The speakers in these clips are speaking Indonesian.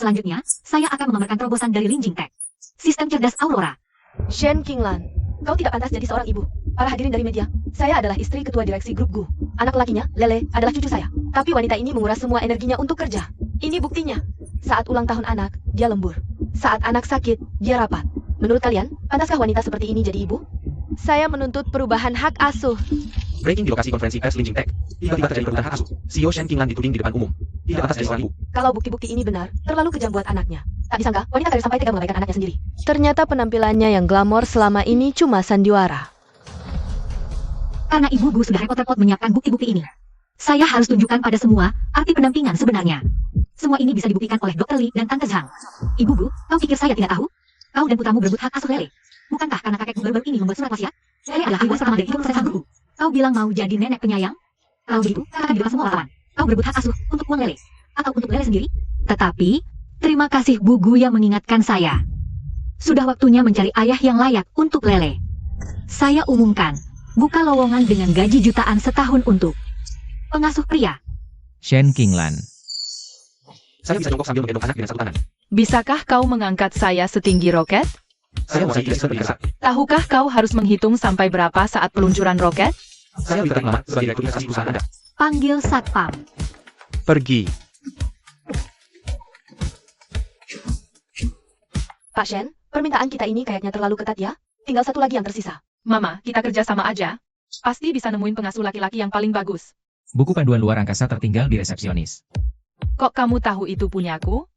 Selanjutnya, saya akan memamerkan terobosan dari Lin Jingtek. Sistem cerdas Aurora. Shen Qinglan, kau tidak pantas jadi seorang ibu. Para hadirin dari media, saya adalah istri ketua direksi grup Gu. Anak lakinya, Lele, adalah cucu saya. Tapi wanita ini menguras semua energinya untuk kerja. Ini buktinya. Saat ulang tahun anak, dia lembur. Saat anak sakit, dia rapat. Menurut kalian, pantaskah wanita seperti ini jadi ibu? Saya menuntut perubahan hak asuh. Breaking di lokasi konferensi pers Lin Jingtek. Tiba-tiba terjadi perubahan hak asuh. CEO Shen Qinglan dituding di depan umum. Tidak pantas jadi seorang ibu. Kalau bukti-bukti ini benar, terlalu kejam buat anaknya. Tak disangka, wanita karir sampai tega mengabaikan anaknya sendiri. Ternyata penampilannya yang glamor selama ini cuma sandiwara. Karena Ibu Gu sudah repot-repot menyiapkan bukti-bukti ini, saya harus tunjukkan pada semua arti pendampingan sebenarnya. Semua ini bisa dibuktikan oleh Dr. Li dan Tante Zhang. Ibu Gu, kau pikir saya tidak tahu? Kau dan putramu berebut hak asuh Lele. Bukankah karena kakekku baru-baru ini membuat surat wasiat? Lele adalah ibu pertama dari hidup saya sang guru. Kau bilang mau jadi nenek penyayang? Kalau begitu, katakan di depan semua wartawan. Kau berebut hak asuh untuk uang Lele. Atau untuk Lele sendiri? Tetapi, terima kasih Bu Gu yang mengingatkan saya. Sudah waktunya mencari ayah yang layak untuk Lele. Saya umumkan, buka lowongan dengan gaji jutaan setahun untuk pengasuh pria. Shen Qinglan. Saya bisa jongkok sambil menggendong anak dengan satu tangan. Bisakah kau mengangkat saya setinggi roket? Saya menguasai asisten biasa. Tahukah kau harus menghitung sampai berapa saat peluncuran roket? Saya lebih tertarik melamar sebagai direktur investasi perusahaan Anda. Panggil Satpam. Pergi. Pak Shen, permintaan kita ini kayaknya terlalu ketat ya. Tinggal satu lagi yang tersisa. Mama, kita kerja sama aja. Pasti bisa nemuin pengasuh laki-laki yang paling bagus. Buku panduan luar angkasa tertinggal di resepsionis. Kok kamu tahu itu punyaku?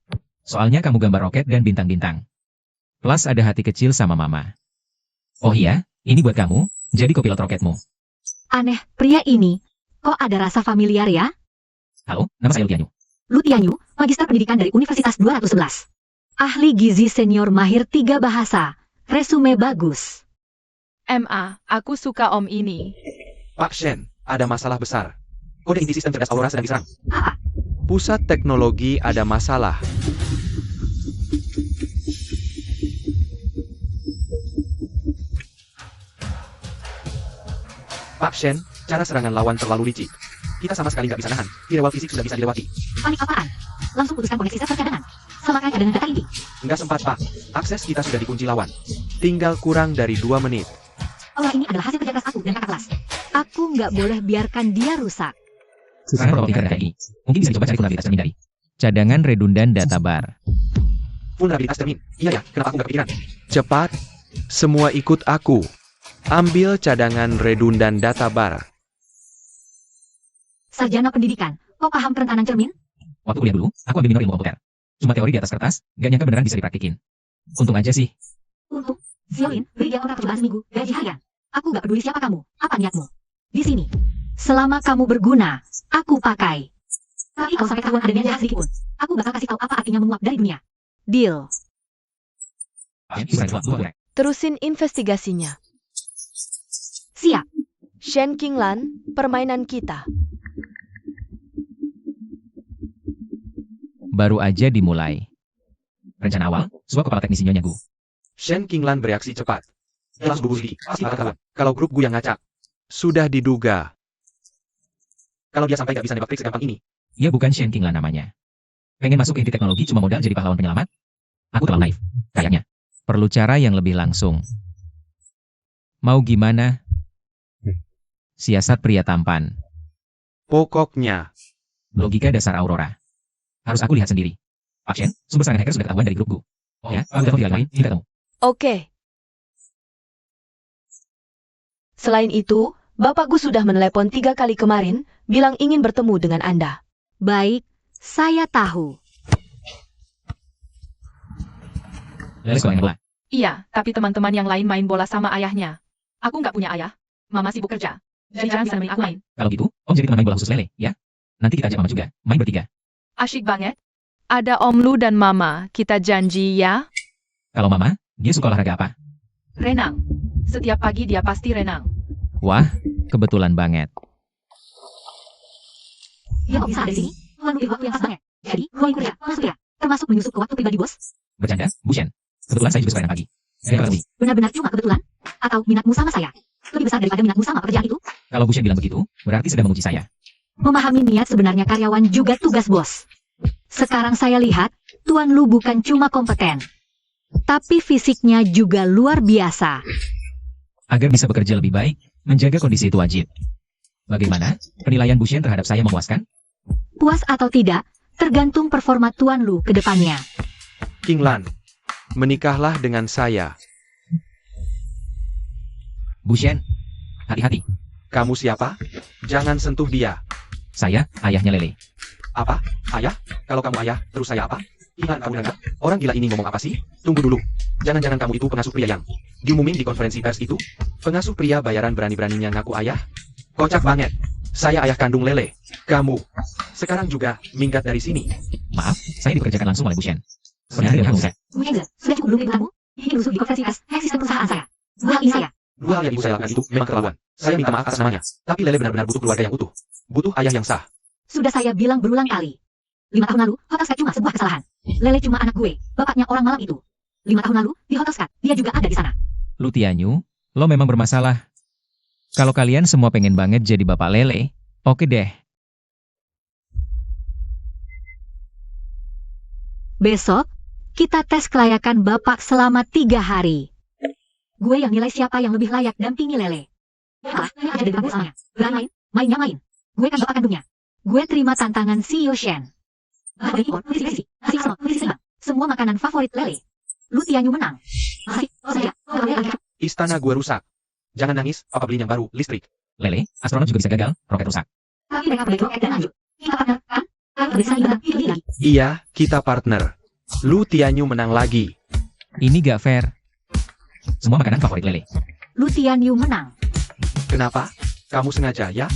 Soalnya kamu gambar roket dan bintang-bintang. Plus ada hati kecil sama mama. Oh iya, ini buat kamu, jadi kopilot roketmu. Aneh, pria ini. Kok ada rasa familiar ya? Halo, nama saya Lutianyu. Lutianyu, Magister Pendidikan dari Universitas 211. Ahli gizi senior mahir 3 bahasa. Resume bagus. MA, aku suka om ini. Pak Shen, ada masalah besar. Kode inti sistem cerdas Aurora sedang diserang. Apa? Pusat teknologi ada masalah. Pak Shen, cara serangan lawan terlalu licik. Kita sama sekali nggak bisa nahan. Firewall fisik sudah bisa dilewati. Panik apaan? Langsung putuskan koneksi server cadangan. Selamatkan cadangan data inti. Nggak sempat, Pak. Akses kita sudah dikunci lawan. Tinggal kurang dari 2 menit. Aura ini adalah hasil kerja keras aku dan kakak kelas. Aku nggak boleh biarkan dia rusak. Serangan protokol tingkat data ini. Mungkin bisa dicoba cari vulnerabilitas termin dari cadangan redundan data bar. Vulnerabilitas termin. Iya ya, kenapa aku nggak kepikiran? Cepat, semua ikut aku. Ambil cadangan redundan data bar. Sarjana pendidikan, kok paham kerentanan cermin? Waktu kuliah dulu, aku ambil minor ilmu komputer. Cuma teori di atas kertas, gak nyangka beneran bisa dipraktikin. Untung aja sih. Untuk Ziolin, beri dia kontrak percobaan seminggu, gaji harian. Aku nggak peduli siapa kamu, apa niatmu. Di sini, selama kamu berguna, aku pakai. Tapi kalau sampai ketahuan ada niat jahat sedikit pun, aku bakal kasih tahu apa artinya menguap dari dunia. Deal. Terusin investigasinya. Siap. Shen Qinglan, permainan kita. Baru aja dimulai. Rencana awal, suap kepala teknisi Nyonya Gu. Shen Qinglan bereaksi cepat. Jelas gugur gigi. Pasti bakal ketahuan. Kalau grup gue yang ngacak. Sudah diduga. Kalau dia sampai nggak bisa nembak trik segampang ini. Dia bukan Shen Qinglan namanya. Pengen masuk ke inti teknologi cuma modal jadi pahlawan penyelamat? Aku terlalu naif. Kayaknya. Perlu cara yang lebih langsung. Mau gimana? Siasat pria tampan. Pokoknya, Logika dasar Aurora. Harus aku lihat sendiri. Pak Shen, sumber serangan hacker sudah ketahuan dari grup Gu. Oh ya, aku telepon tidak lain, ini ketemu. Oke. Selain itu, Bapak Gu sudah menelepon 3 kali kemarin, bilang ingin bertemu dengan Anda. Baik, saya tahu. Lele suka main bola. Iya, tapi teman-teman yang lain main bola sama ayahnya. Aku nggak punya ayah. Mama sibuk kerja. Jadi jarang bisa nemenin aku main. Kalau gitu, Om jadi teman main bola khusus Lele, ya? Nanti kita ajak Mama juga, main bertiga. Asyik banget. Ada Om Lu dan Mama, kita janji ya. Kalau Mama, dia suka olahraga apa? Renang. Setiap pagi dia pasti renang. Wah, kebetulan banget. Dia kok bisa ada di sini? Menunggu waktu yang pas banget. Jadi, mau ikut ya, masuk ya. Termasuk menyusup ke waktu pribadi bos. Bercanda, Bu Shen. Kebetulan saya juga suka renang pagi. Saya ketemu. Benar-benar cuma kebetulan? Atau minatmu sama saya? Lebih besar daripada minatmu sama pekerjaan itu? Kalau Bu Shen bilang begitu, berarti sedang menguji saya. Memahami niat sebenarnya karyawan juga tugas bos. Sekarang saya lihat, Tuan Lu bukan cuma kompeten, tapi fisiknya juga luar biasa. Agar bisa bekerja lebih baik, menjaga kondisi itu wajib. Bagaimana? Penilaian Bu Shen terhadap saya memuaskan? Puas atau tidak, tergantung performa Tuan Lu ke depannya. King Lan, menikahlah dengan saya. Bu Shen, hati-hati. Kamu siapa? Jangan sentuh dia. Saya, ayahnya Lele. Apa? Ayah? Kalau kamu ayah, terus saya apa? King Lan, kamu dengar? Orang gila ini ngomong apa sih? Tunggu dulu. Jangan-jangan kamu itu pengasuh pria yang diumumin di konferensi pers itu? Pengasuh pria bayaran berani-beraninya ngaku ayah? Kocak banget. Saya ayah kandung Lele. Kamu. Sekarang juga minggat dari sini. Maaf, saya dipekerjakan langsung oleh Bu Shen. Sebenarnya dengan saya. Bu Hengze, sudah cukup belum ibu-kamu? Ini rusuh di konferensi pers, hack sistem perusahaan saya. Dua hal ini saya. Dua hal yang ibu saya lakukan itu memang keterlaluan. Saya minta maaf atas namanya. Tapi Lele benar-benar butuh keluarga yang utuh. Butuh ayah yang sah. Sudah saya bilang berulang kali. 5 tahun lalu, Hotelscat cuma sebuah kesalahan. Lele cuma anak gue, bapaknya orang malam itu. 5 tahun lalu, di Hotelscat, dia juga ada di sana. Lu Tianyu, lo memang bermasalah. Kalau kalian semua pengen banget jadi bapak Lele, oke deh. Besok, kita tes kelayakan bapak selama 3 hari. Gue yang nilai siapa yang lebih layak dampingi Lele. Ah, aja dari kamu soalnya. Berani main, mainnya main. Gue kan bapak kandungnya. Gue terima tantangan si Yoshen. Semua makanan favorit Lele. Lu Tianyu menang. Istana gue rusak. Jangan nangis, papa beliin yang baru, listrik. Lele, astronot juga bisa gagal, roket rusak. Tapi mereka boleh roket dan lanjut. Kita partner, kan? Ayo bersama hidup lagi. Iya, kita partner. Lu Tianyu menang lagi. Ini gak fair. Semua makanan favorit Lele. Lu Tianyu menang. Kenapa? Kamu sengaja ya?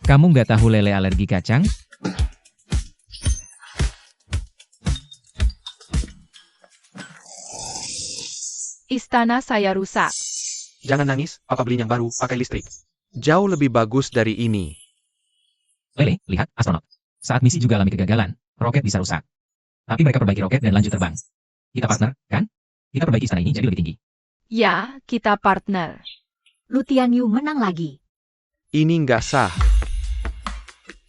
Kamu nggak tahu Lele alergi kacang? Istana saya rusak. Jangan nangis, papa beliin yang baru, pakai listrik. Jauh lebih bagus dari ini. Lele, lihat, astronot. Saat misi juga alami kegagalan, roket bisa rusak. Tapi mereka perbaiki roket dan lanjut terbang. Kita partner, kan? Kita perbaiki istana ini jadi lebih tinggi. Ya, kita partner. Lu Tianyu menang lagi. Ini nggak sah.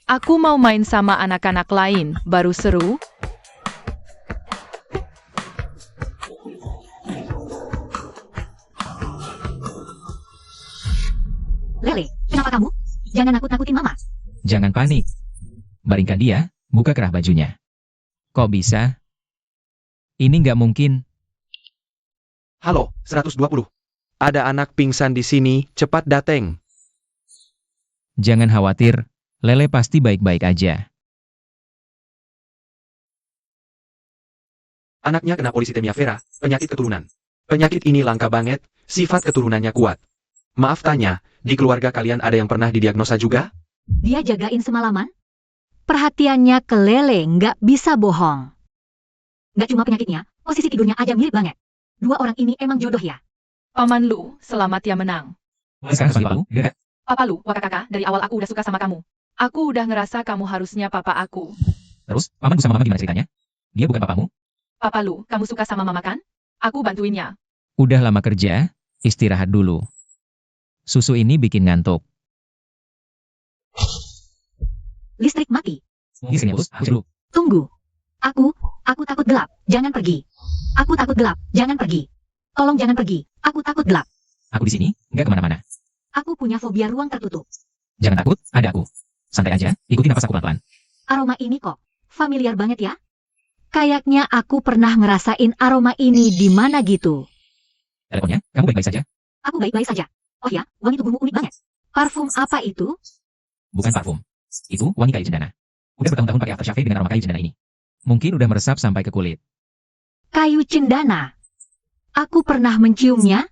Aku mau main sama anak-anak lain, baru seru. Lele, kenapa kamu? Jangan nakut-nakutin mama. Jangan panik. Baringkan dia, buka kerah bajunya. Kok bisa? Ini nggak mungkin. Halo, 120. Ada anak pingsan di sini, cepat dateng. Jangan khawatir, Lele pasti baik-baik aja. Anaknya kena policythemia vera, penyakit keturunan. Penyakit ini langka banget, sifat keturunannya kuat. Maaf tanya, di keluarga kalian ada yang pernah didiagnosa juga? Dia jagain semalaman? Perhatiannya ke Lele nggak bisa bohong. Nggak cuma penyakitnya, posisi tidurnya aja mirip banget. Dua orang ini emang jodoh ya. Paman Lu, selamat ya menang. Sekarang panggil Palu, gak? Papa Lu, kakak, dari awal aku udah suka sama kamu. Aku udah ngerasa kamu harusnya papa aku. Terus, paman sama mama gimana ceritanya? Dia bukan papamu? Papa Lu, kamu suka sama mama kan? Aku bantuinnya. Udah lama kerja, istirahat dulu. Susu ini bikin ngantuk. Listrik mati. Di sini, Bos, aku dulu. Tunggu. Aku takut gelap, jangan pergi. Aku takut gelap, jangan pergi. Tolong jangan pergi, aku takut gelap. Aku di sini, nggak kemana-mana. Aku punya fobia ruang tertutup. Jangan takut, ada aku. Santai aja, ikuti napas aku pelan-pelan. Aroma ini kok familiar banget ya? Kayaknya aku pernah ngerasain aroma ini di mana gitu. Teleponnya, kamu baik-baik saja? Aku baik-baik saja. Oh ya, wangi tubuhmu unik banget. Parfum apa itu? Bukan parfum. Itu wangi kayu cendana. Udah bertahun-tahun pakai aftershave dengan aroma kayu cendana ini. Mungkin udah meresap sampai ke kulit. Kayu cendana. Aku pernah menciumnya.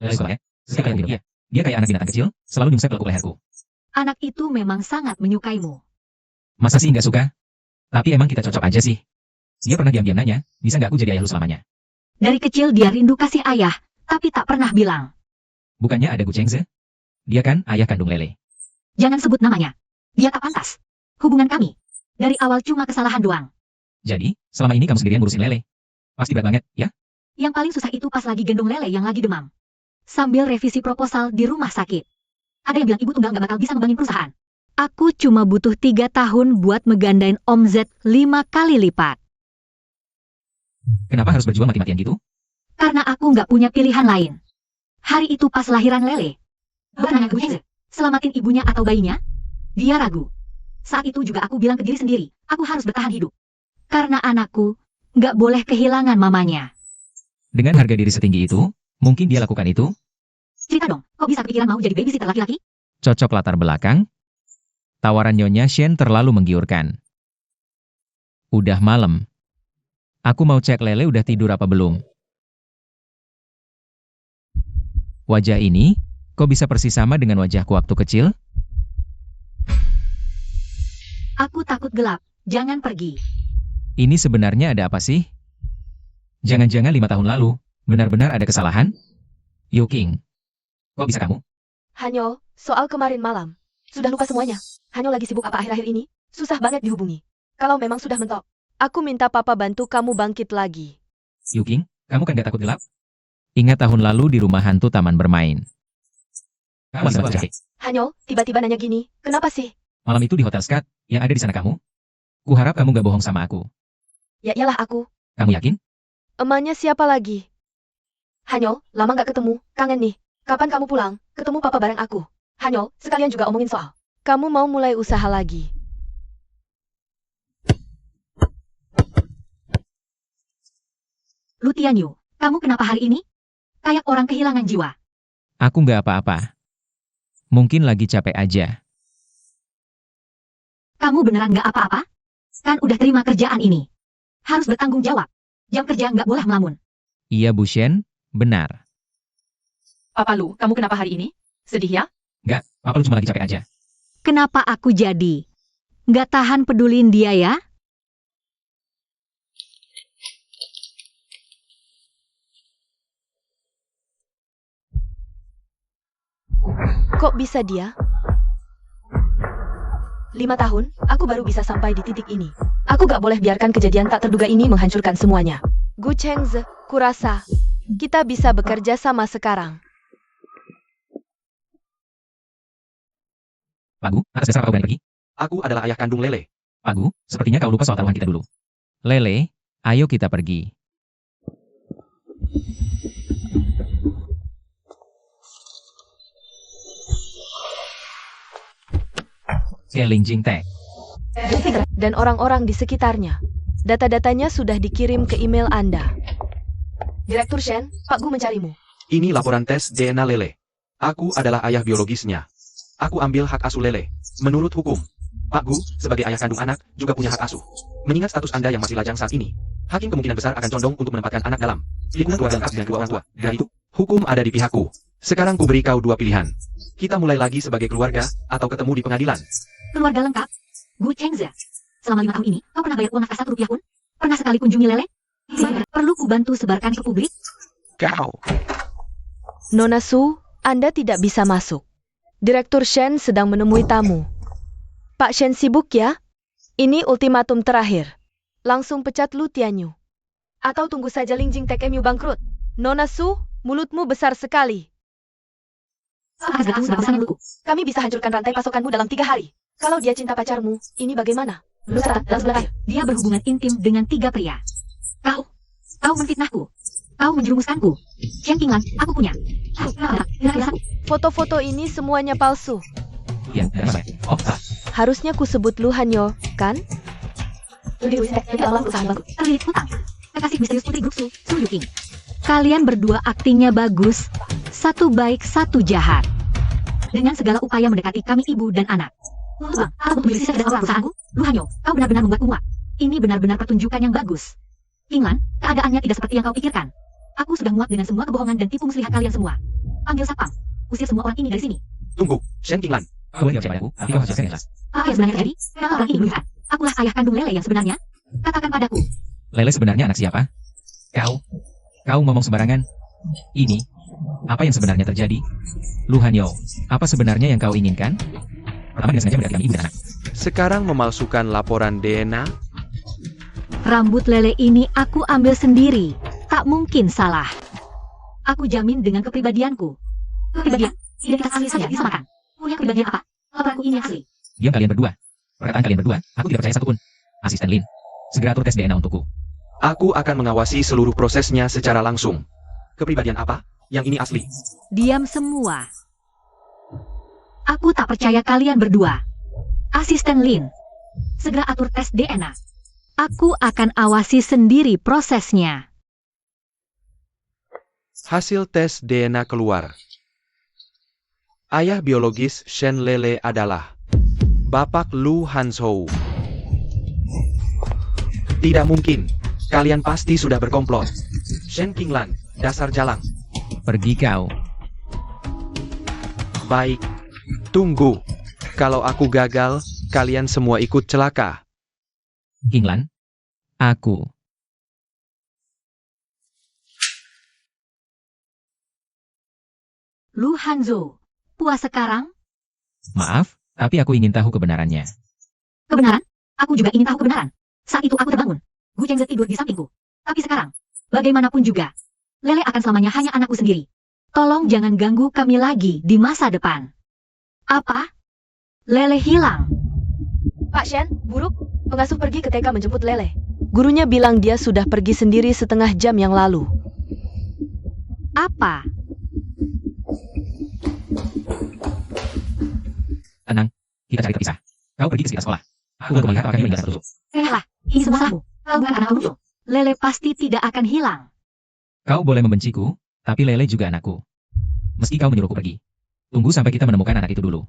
Lele suka ya? Suka kayak minum. Iya. Dia kayak anak binatang kecil, selalu nyungsep lekuk leherku. Anak itu memang sangat menyukaimu. Masa sih nggak suka? Tapi emang kita cocok aja sih. Dia pernah diam-diam nanya, bisa nggak aku jadi ayah lu selamanya? Dari kecil dia rindu kasih ayah, tapi tak pernah bilang. Bukannya ada Gu Chengze? Dia kan ayah kandung Lele. Jangan sebut namanya. Dia tak pantas. Hubungan kami dari awal cuma kesalahan doang. Jadi, selama ini kamu sendirian ngurusin Lele. Pasti berat banget, ya? Yang paling susah itu pas lagi gendong Lele yang lagi demam. Sambil revisi proposal di rumah sakit. Ada yang bilang ibu tunggal nggak bakal bisa ngembangin perusahaan. Aku cuma butuh 3 tahun buat ngegandain omzet 5 kali lipat. Kenapa harus berjuang mati-matian gitu? Karena aku nggak punya pilihan lain. Hari itu pas lahiran Lele, bertanya ke Hengze, selamatin ibunya atau bayinya? Dia ragu. Saat itu juga aku bilang ke diri sendiri, aku harus bertahan hidup. Karena anakku nggak boleh kehilangan mamanya. Dengan harga diri setinggi itu, mungkin dia lakukan itu? Cerita dong, kok bisa kepikiran mau jadi babysitter laki-laki? Cocok latar belakang? Tawaran Nyonya Shen terlalu menggiurkan. Udah malam. Aku mau cek Lele udah tidur apa belum. Wajah ini, kok bisa persis sama dengan wajahku waktu kecil? Aku takut gelap, jangan pergi. Ini sebenarnya ada apa sih? Jangan-jangan 5 tahun lalu, benar-benar ada kesalahan? Yu King, kok bisa kamu? Hanyo, soal kemarin malam. Sudah lupa semuanya. Hanyo lagi sibuk apa akhir-akhir ini? Susah banget dihubungi. Kalau memang sudah mentok, aku minta papa bantu kamu bangkit lagi. Yu King, kamu kan gak takut gelap? Ingat tahun lalu di rumah hantu taman bermain. Kamu masih jahe. Hanyo, tiba-tiba nanya gini, kenapa sih? Malam itu di Hotel Skat, yang ada di sana kamu? Kuharap kamu gak bohong sama aku. Ya iyalah aku. Kamu yakin? Emaknya siapa lagi? Hanyo, lama gak ketemu, kangen nih. Kapan kamu pulang? Ketemu papa bareng aku. Hanyo, sekalian juga omongin soal. Kamu mau mulai usaha lagi. Lu Tianyu, kamu kenapa hari ini? Kayak orang kehilangan jiwa. Aku gak apa-apa. Mungkin lagi capek aja. Kamu beneran nggak apa-apa? Kan udah terima kerjaan ini. Harus bertanggung jawab. Jam kerja nggak boleh melamun. Iya Bu Shen, benar. Papa Lu, kamu kenapa hari ini? Sedih ya? Gak, Papa lu cuma lagi capek aja. Kenapa aku jadi? Nggak tahan pedulin dia ya? Kok bisa dia? 5 tahun, aku baru bisa sampai di titik ini. Aku gak boleh biarkan kejadian tak terduga ini menghancurkan semuanya. Gu Chengze, kurasa kita bisa bekerja sama sekarang. Pak Gu, atas dasar apa kau berani pergi? Aku adalah ayah kandung Lele. Pak Gu, sepertinya kau lupa soal taruhan kita dulu. Lele, ayo kita pergi. Keling Jing Teh. Dan orang-orang di sekitarnya. Data-datanya sudah dikirim ke email Anda. Direktur Shen, Pak Gu mencarimu. Ini laporan tes DNA Lele. Aku adalah ayah biologisnya. Aku ambil hak asuh Lele. Menurut hukum, Pak Gu, sebagai ayah kandung anak, juga punya hak asuh. Mengingat status Anda yang masih lajang saat ini, hakim kemungkinan besar akan condong untuk menempatkan anak dalam lingkungan keluarga lengkap dengan kedua orang tua. Dan itu, hukum ada di pihakku. Sekarang ku beri kau 2 pilihan. Kita mulai lagi sebagai keluarga, atau ketemu di pengadilan. Keluarga lengkap. Gu Chengze. Selama 5 tahun ini, kau pernah bayar uang nafkah 1 rupiah pun? Pernah sekali kunjungi Lele? Perlu ku bantu sebarkan ke publik? Kau. Nona Su, Anda tidak bisa masuk. Direktur Shen sedang menemui tamu. Pak Shen sibuk ya? Ini ultimatum terakhir. Langsung pecat Lu Tianyu. Atau tunggu saja Ling Jing TKMU bangkrut. Nona Su, mulutmu besar sekali. Harga kamu seberapa menurutku? Kami bisa hancurkan rantai pasokanmu dalam 3 hari. Kalau dia cinta pacarmu, ini bagaimana? Lu catat dalam sebelah air. Dia berhubungan intim dengan 3 pria. Kau menfitnahku. Kau menjerumuskanku. Chen Qinglan, aku punya. Foto-foto ini semuanya palsu. Iya, dan apa? Oh, salah. Harusnya ku sebut Lu Hanyo, kan? Terlilit hutang. Kekasih misterius putri Guksu, Su Yuking. Kalian berdua aktingnya bagus. Satu baik, satu jahat. Dengan segala upaya mendekati kami ibu dan anak. Bang, aku butuh sisa dan perusahaanku. Lu Hanyo, kau benar-benar membuat muak. Ini benar-benar pertunjukan yang bagus. Qinglan, keadaannya tidak seperti yang kau pikirkan. Aku sudah muak dengan semua kebohongan dan tipu muslihat kalian semua. Panggil satpam. Usir semua orang ini dari sini. Tunggu, Shen Qinglan. Kau boleh jawab padaku, tapi kau harus jelaskan yang jelas. Apa yang sebenarnya terjadi? Kenapa orang ini melihat? Akulah ayah kandung Lele yang sebenarnya. Katakan padaku. Lele sebenarnya anak siapa? Kau ngomong sembarangan. Ini, apa yang sebenarnya terjadi? Lu Hanyo, apa sebenarnya yang kau inginkan? Pertama dengan sengaja mendekati kami ibu dan anak. Sekarang memalsukan laporan DNA? Rambut Lele ini aku ambil sendiri. Tak mungkin salah. Aku jamin dengan kepribadianku. Kepribadian? Identitas asli saja disamakan. Punya kepribadian apa? Laporanku ini asli. Diam kalian berdua. Perkataan kalian berdua, aku tidak percaya satupun. Asisten Lin, segera atur tes DNA untukku. Aku akan mengawasi seluruh prosesnya secara langsung. Kepribadian apa? Yang ini asli. Diam semua. Aku tak percaya kalian berdua. Asisten Lin, segera atur tes DNA. Aku akan awasi sendiri prosesnya. Hasil tes DNA keluar. Ayah biologis Shen Lele adalah Bapak Lu Hanzhou. Tidak mungkin. Kalian pasti sudah berkomplot. Shen Qinglan, dasar jalang. Pergi kau. Baik. Tunggu. Kalau aku gagal, kalian semua ikut celaka. Qinglan. Aku. Lu Hanzhou, puas sekarang? Maaf, tapi aku ingin tahu kebenarannya. Kebenaran? Aku juga ingin tahu kebenaran. Saat itu aku terbangun. Gu Chengze tidur di sampingku. Tapi sekarang, bagaimanapun juga, Lele akan selamanya hanya anakku sendiri. Tolong jangan ganggu kami lagi di masa depan. Apa? Lele hilang. Pak Shen, buruk. Pengasuh pergi ke TK menjemput Lele. Gurunya bilang dia sudah pergi sendiri setengah jam yang lalu. Apa? Tenang, kita cari terpisah. Kau pergi ke sekitar sekolah. Aku baru melihat kau meninggal tertusuk. Lah, ini semua salahmu. Kau bukan anak kamu. Lele pasti tidak akan hilang. Kau boleh membenciku, tapi Lele juga anakku. Meski kau menyuruhku pergi. Tunggu sampai kita menemukan anak itu dulu.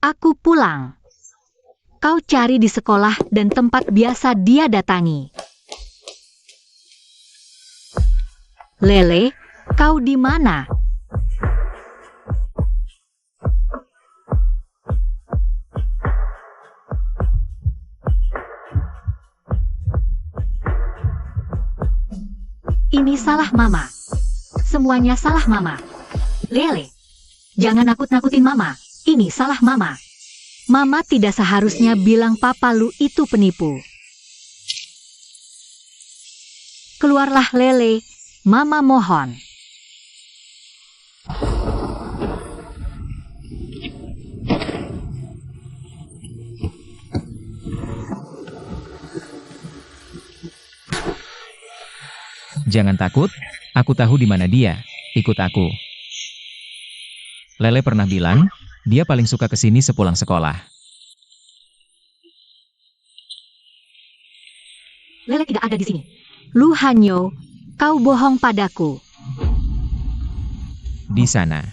Aku pulang. Kau cari di sekolah dan tempat biasa dia datangi. Lele, kau di mana? Ini salah Mama. Semuanya salah Mama. Lele, jangan nakut-nakutin Mama. Ini salah Mama. Mama tidak seharusnya bilang Papa Lu itu penipu. Keluarlah Lele, Mama mohon. Jangan takut, aku tahu di mana dia. Ikut aku. Lele pernah bilang, dia paling suka kesini sepulang sekolah. Lele tidak ada di sini. Lu Hanyo, kau bohong padaku. Di sana.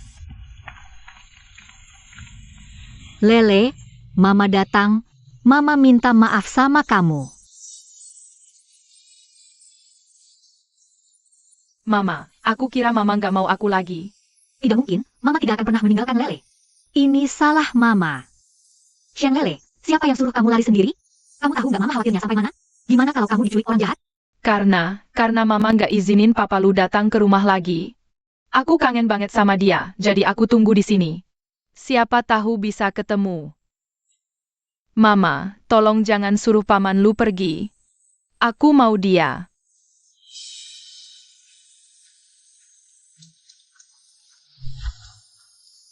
Lele, Mama datang. Mama minta maaf sama kamu. Mama, aku kira Mama nggak mau aku lagi. Tidak mungkin, Mama tidak akan pernah meninggalkan Lele. Ini salah Mama. Shen Lele, siapa yang suruh kamu lari sendiri? Kamu tahu nggak Mama khawatirnya sampai mana? Gimana kalau kamu diculik orang jahat? Karena Mama nggak izinin Papa Lu datang ke rumah lagi. Aku kangen banget sama dia, jadi aku tunggu di sini. Siapa tahu bisa ketemu. Mama, tolong jangan suruh Paman Lu pergi. Aku mau dia.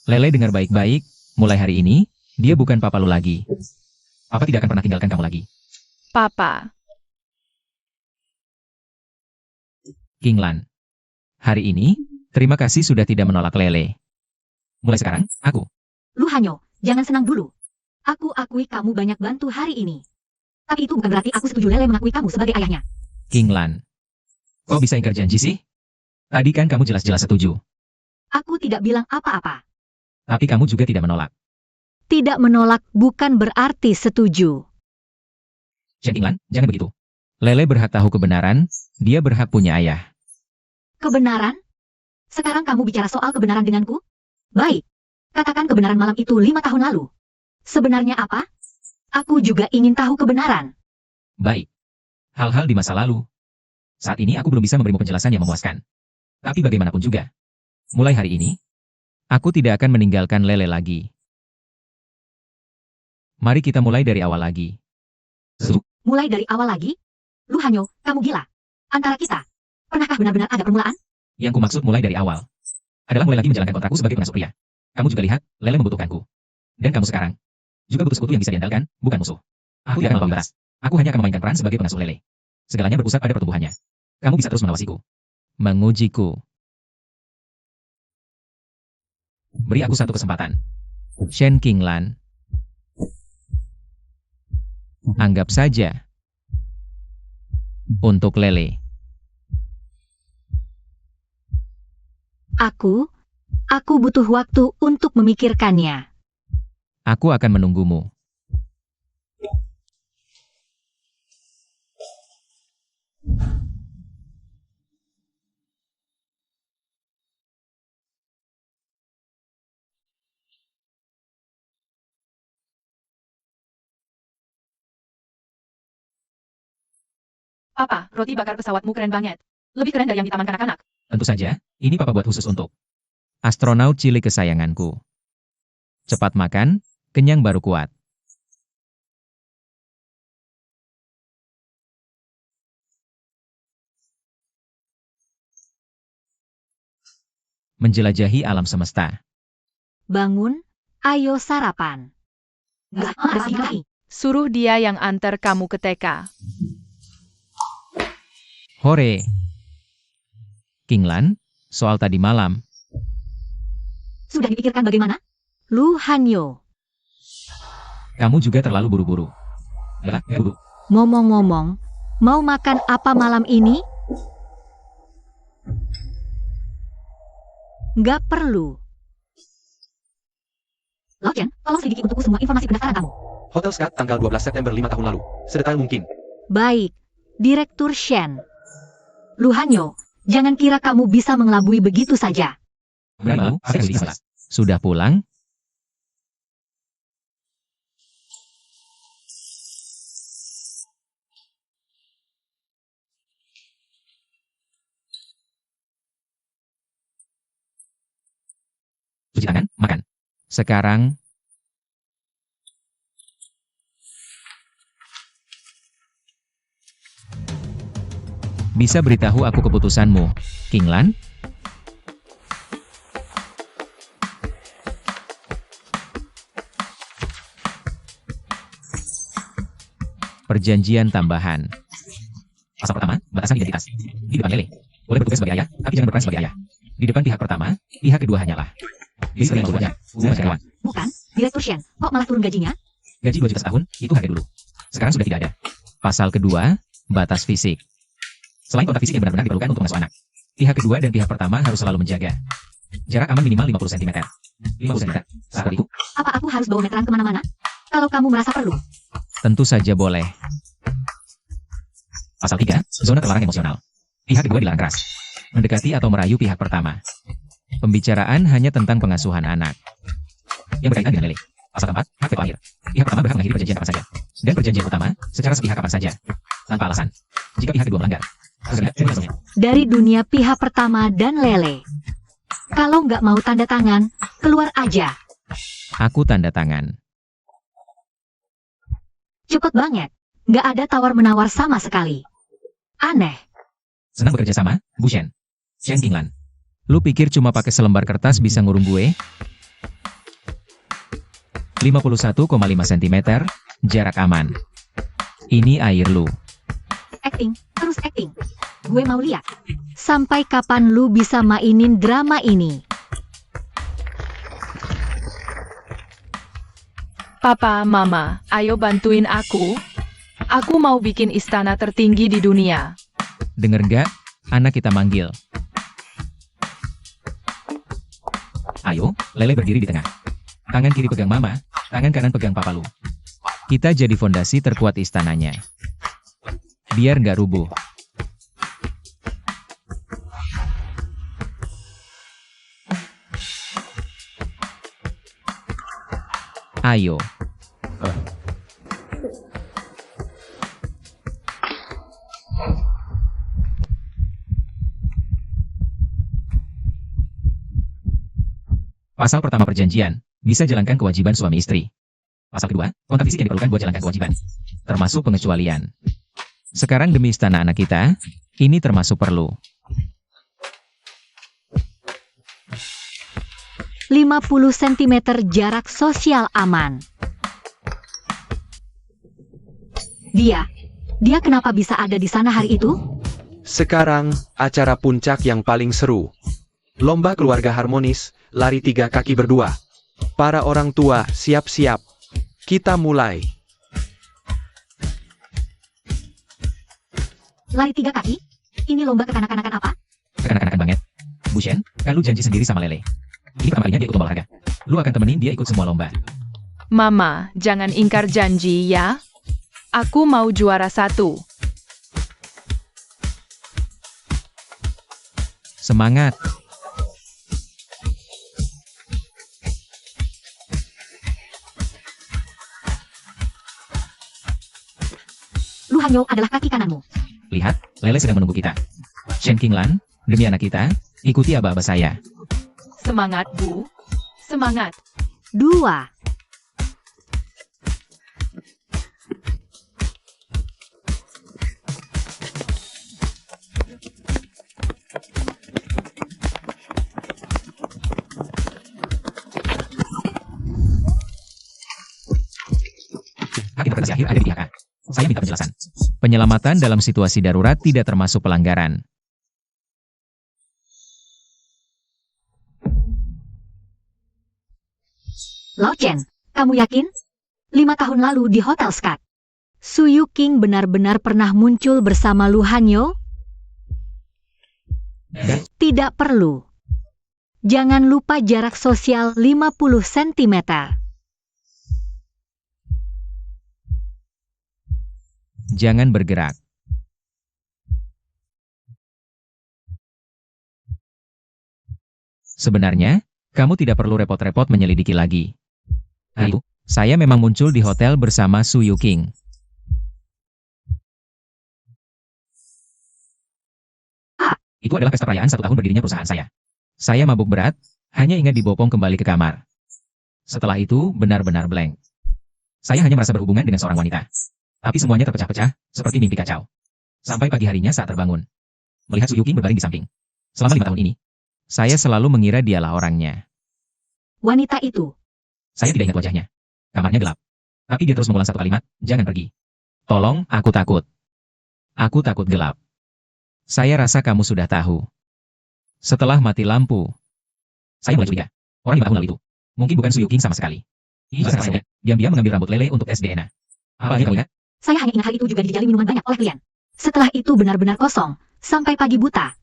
Lele dengar baik-baik, mulai hari ini, dia bukan Papa Lu lagi. Papa tidak akan pernah tinggalkan kamu lagi. Papa. Qinglan. Hari ini, terima kasih sudah tidak menolak Lele. Mulai sekarang, aku. Lu Hanyo, jangan senang dulu. Aku akui kamu banyak bantu hari ini. Tapi itu bukan berarti aku setuju Lele mengakui kamu sebagai ayahnya. Qinglan. Kok bisa ingkar janji sih? Tadi kan kamu jelas-jelas setuju. Aku tidak bilang apa-apa. Tapi kamu juga tidak menolak. Tidak menolak bukan berarti setuju. Shen Qinglan, jangan begitu. Lele berhak tahu kebenaran, dia berhak punya ayah. Kebenaran? Sekarang kamu bicara soal kebenaran denganku? Baik. Katakan kebenaran malam itu 5 tahun lalu. Sebenarnya apa? Aku juga ingin tahu kebenaran. Baik. Hal-hal di masa lalu. Saat ini aku belum bisa memberimu penjelasan yang memuaskan. Tapi bagaimanapun juga. Mulai hari ini, aku tidak akan meninggalkan Lele lagi. Mari kita mulai dari awal lagi. Mulai dari awal lagi? Lu Hanyo, kamu gila. Antara kita, pernahkah benar-benar ada permulaan? Yang kumaksud mulai dari awal adalah mulai lagi menjalankan kontrakku sebagai pengasuh pria. Kamu juga lihat, Lele membutuhkanku. Dan kamu sekarang juga butuh sekutu yang bisa diandalkan, bukan musuh. Aku tidak akan melawan balas. Aku hanya akan memainkan peran sebagai pengasuh Lele. Segalanya berpusat pada pertumbuhannya. Kamu bisa terus mengawasiku. Mengujiku. Beri aku satu kesempatan. Shen Qinglan. Anggap saja. Untuk Lele. Aku butuh waktu untuk memikirkannya. Aku akan menunggumu. Papa, roti bakar pesawatmu keren banget. Lebih keren dari yang di taman kanak-kanak. Tentu saja, ini papa buat khusus untuk astronaut cilik kesayanganku. Cepat makan, kenyang baru kuat. Menjelajahi alam semesta. Bangun, ayo sarapan. Gak harus lagi. Suruh dia yang antar kamu ke TK. Hore. Qinglan, soal tadi malam. Sudah dipikirkan bagaimana? Lu Hanyo, Kamu juga terlalu buru-buru. Udah, buru. ngomong-ngomong, mau makan apa malam ini? Nggak perlu. Lochen, tolong selidiki untukku semua informasi pendaftaran kamu. Hotel Skat tanggal 12 September 5 tahun lalu. Sedetail mungkin. Baik, Direktur Shen. Lu Hanyo, jangan kira kamu bisa mengelabui begitu saja. Berani mau, saya bisa. Sudah pulang? Cuci tangan, makan. Sekarang, bisa beritahu aku keputusanmu, Qinglan? Perjanjian tambahan. Pasal pertama, batasan identitas. Di depan Lele. Boleh bertugas sebagai ayah, tapi jangan berperan sebagai ayah. Di depan pihak pertama, pihak kedua hanyalah. Jadi sering keluarnya, hubungan karyawan. Bukan, Direktur Shen, kok malah turun gajinya? Gaji 2 juta setahun, itu harga dulu. Sekarang sudah tidak ada. Pasal kedua, batas fisik. Selain kontak fisik yang benar-benar diperlukan untuk mengasuh anak, pihak kedua dan pihak pertama harus selalu menjaga jarak aman minimal 50 cm. 50 cm. Saat itu, Apa aku harus bawa meteran kemana-mana? Kalau kamu merasa perlu. tentu saja boleh. Pasal 3, zona terlarang emosional. Pihak kedua dilarang keras mendekati atau merayu pihak pertama. Pembicaraan hanya tentang pengasuhan anak yang berkaitan dengan Lele. Pasal 4, hak veto akhir. Pihak pertama berhak mengakhiri perjanjian kapan saja. Dan perjanjian utama secara sepihak kapan saja. Tanpa alasan. Jika pihak kedua melanggar. Dari dunia pihak pertama dan Lele. Kalau nggak mau tanda tangan, keluar aja. Aku tanda tangan. Cepet banget. Nggak ada tawar-menawar sama sekali. Aneh. Senang bekerja sama, Bu Shen. Shen Qinglan. Lu pikir cuma pakai selembar kertas bisa ngurung gue? 51,5 cm, jarak aman. Ini air lu. Acting, terus acting. Gue mau lihat. Sampai kapan lu bisa mainin drama ini? Papa, Mama, ayo bantuin aku. Aku mau bikin istana tertinggi di dunia. Denger nggak? Anak kita manggil. Ayo, Lele berdiri di tengah. Tangan kiri pegang Mama, tangan kanan pegang Papa lu. Kita jadi fondasi terkuat istananya. Biar nggak rubuh. Ayo. Pasal pertama perjanjian, bisa jalankan kewajiban suami istri. Pasal kedua, kontak fisik yang diperlukan buat jalankan kewajiban. Termasuk pengecualian. Sekarang demi istana anak kita, ini termasuk perlu. 50 cm jarak sosial aman. Dia kenapa bisa ada di sana hari itu? Sekarang, acara puncak yang paling seru. Lomba keluarga harmonis, lari 3 kaki berdua. Para orang tua, siap-siap. Kita mulai. Lari 3 kaki? Ini lomba kekanak-kanakan apa? Kekanak-kanakan banget. Bu Shen, kan lu janji sendiri sama Lele. Ini pertama kalinya dia ikut lomba olahraga. Lu akan temenin dia ikut semua lomba. Mama, jangan ingkar janji ya. Aku mau juara 1. Semangat. Lu Hanyo adalah kaki kananmu. Lihat, Lele sedang menunggu kita. Shen Qinglan, demi anak kita, ikuti aba-aba saya. Semangat, Bu. Semangat. 2. Hak interpretasi akhir ada di pihak A. Saya minta penjelasan. Penyelamatan dalam situasi darurat tidak termasuk pelanggaran. Lao Chen, kamu yakin? 5 tahun lalu di Hotel Skat, Su Yuking benar-benar pernah muncul bersama Lu Hanyo? Tidak perlu. Jangan lupa jarak sosial 50 cm. Jangan bergerak. Sebenarnya, kamu tidak perlu repot-repot menyelidiki lagi. Ayo, saya memang muncul di hotel bersama Su Yuking. Itu adalah pesta perayaan 1 tahun berdirinya perusahaan saya. Saya mabuk berat, hanya ingat dibopong kembali ke kamar. Setelah itu, benar-benar blank. Saya hanya merasa berhubungan dengan seorang wanita. Tapi semuanya terpecah-pecah, seperti mimpi kacau. Sampai pagi harinya saat terbangun. Melihat Su Yuking berbaring di samping. Selama 5 tahun ini, saya selalu mengira dialah orangnya. Wanita itu. Saya tidak ingat wajahnya. Kamarnya gelap. Tapi dia terus mengulang satu kalimat, jangan pergi. Tolong, aku takut. Aku takut gelap. Saya rasa kamu sudah tahu. Setelah mati lampu, saya mulai curiga. Orang 5 tahun lalu itu, mungkin bukan Su Yuking sama sekali. Ini jelas rasanya, diam-diam mengambil rambut Lele untuk tes DNA. Apa yang kamu ingat? Saya hanya ingat hal itu juga dijajali minuman banyak oleh klien. Setelah itu benar-benar kosong, sampai pagi buta.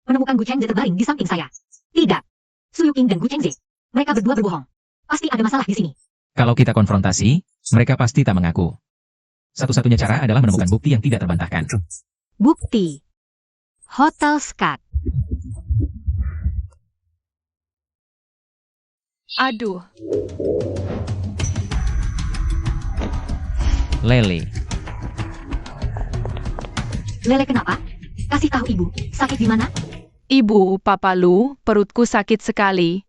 Menemukan Gu Chengze terbaring di samping saya. Tidak. Su Yuking dan Gu Chengze. Mereka berdua berbohong. Pasti ada masalah di sini. Kalau kita konfrontasi, mereka pasti tak mengaku. Satu-satunya cara adalah menemukan bukti yang tidak terbantahkan. Bukti. Hotel Skat. Aduh, Lele, Lele kenapa? Kasih tahu ibu, sakit di mana? Ibu, Papa Lu, perutku sakit sekali.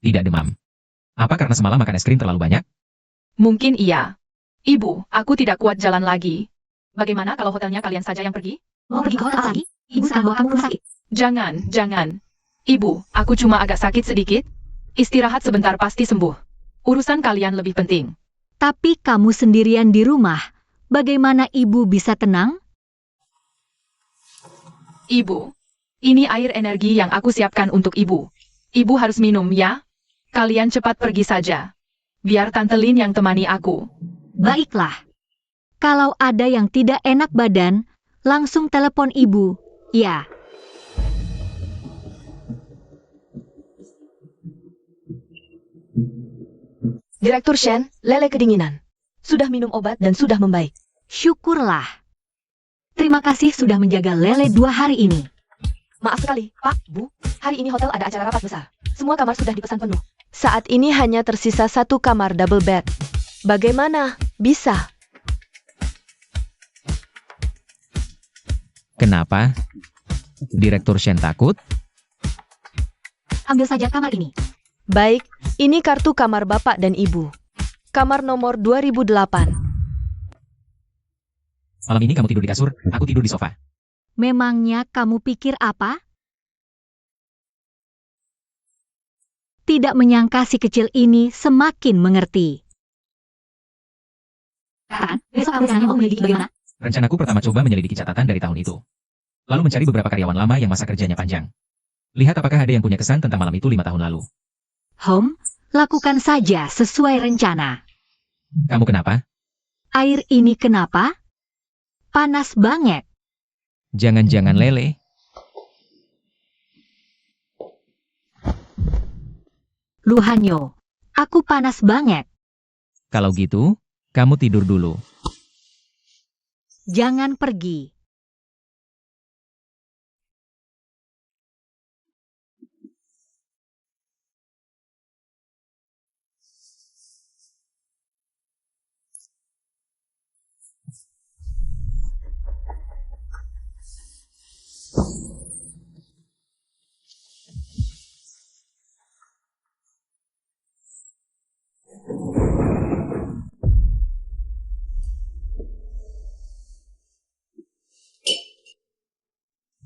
tidak demam. Apa karena semalam makan es krim terlalu banyak? Mungkin iya. Ibu, aku tidak kuat jalan lagi. Bagaimana kalau hotelnya kalian saja yang pergi? Mau pergi ke hotel apa lagi? Ibu sekarang bawa kamu ke rumah sakit. Jangan, jangan. Ibu, aku cuma agak sakit sedikit. Istirahat sebentar pasti sembuh. Urusan kalian lebih penting. Tapi kamu sendirian di rumah. Bagaimana ibu bisa tenang? Ibu, ini air energi yang aku siapkan untuk ibu. Ibu harus minum ya. Kalian cepat pergi saja. Biar Tante Lin yang temani aku. Baiklah. Kalau ada yang tidak enak badan, langsung telepon ibu. Ya. Direktur Shen, Lele kedinginan. Sudah minum obat dan sudah membaik. Syukurlah. Terima kasih sudah menjaga Lele 2 hari ini. Maaf sekali, Pak, Bu. Hari ini hotel ada acara rapat besar. Semua kamar sudah dipesan penuh. Saat ini hanya tersisa 1 kamar double bed. Bagaimana? Bisa. Kenapa? Direktur Shen takut? Ambil saja kamar ini. Baik, ini kartu kamar Bapak dan Ibu. Kamar nomor 2008. Malam ini kamu tidur di kasur, aku tidur di sofa. Memangnya kamu pikir apa? Tidak menyangka si kecil ini semakin mengerti. Kan, besok kamu rencananya mau menyelidiki bagaimana? Rencanaku pertama coba menyelidiki catatan dari tahun itu. Lalu mencari beberapa karyawan lama yang masa kerjanya panjang. Lihat apakah ada yang punya kesan tentang malam itu 5 tahun lalu. Home, lakukan saja sesuai rencana. Kamu kenapa? Air ini kenapa? Panas banget. Jangan-jangan lele. Luhanyo, aku panas banget. Kalau gitu, kamu tidur dulu. Jangan pergi.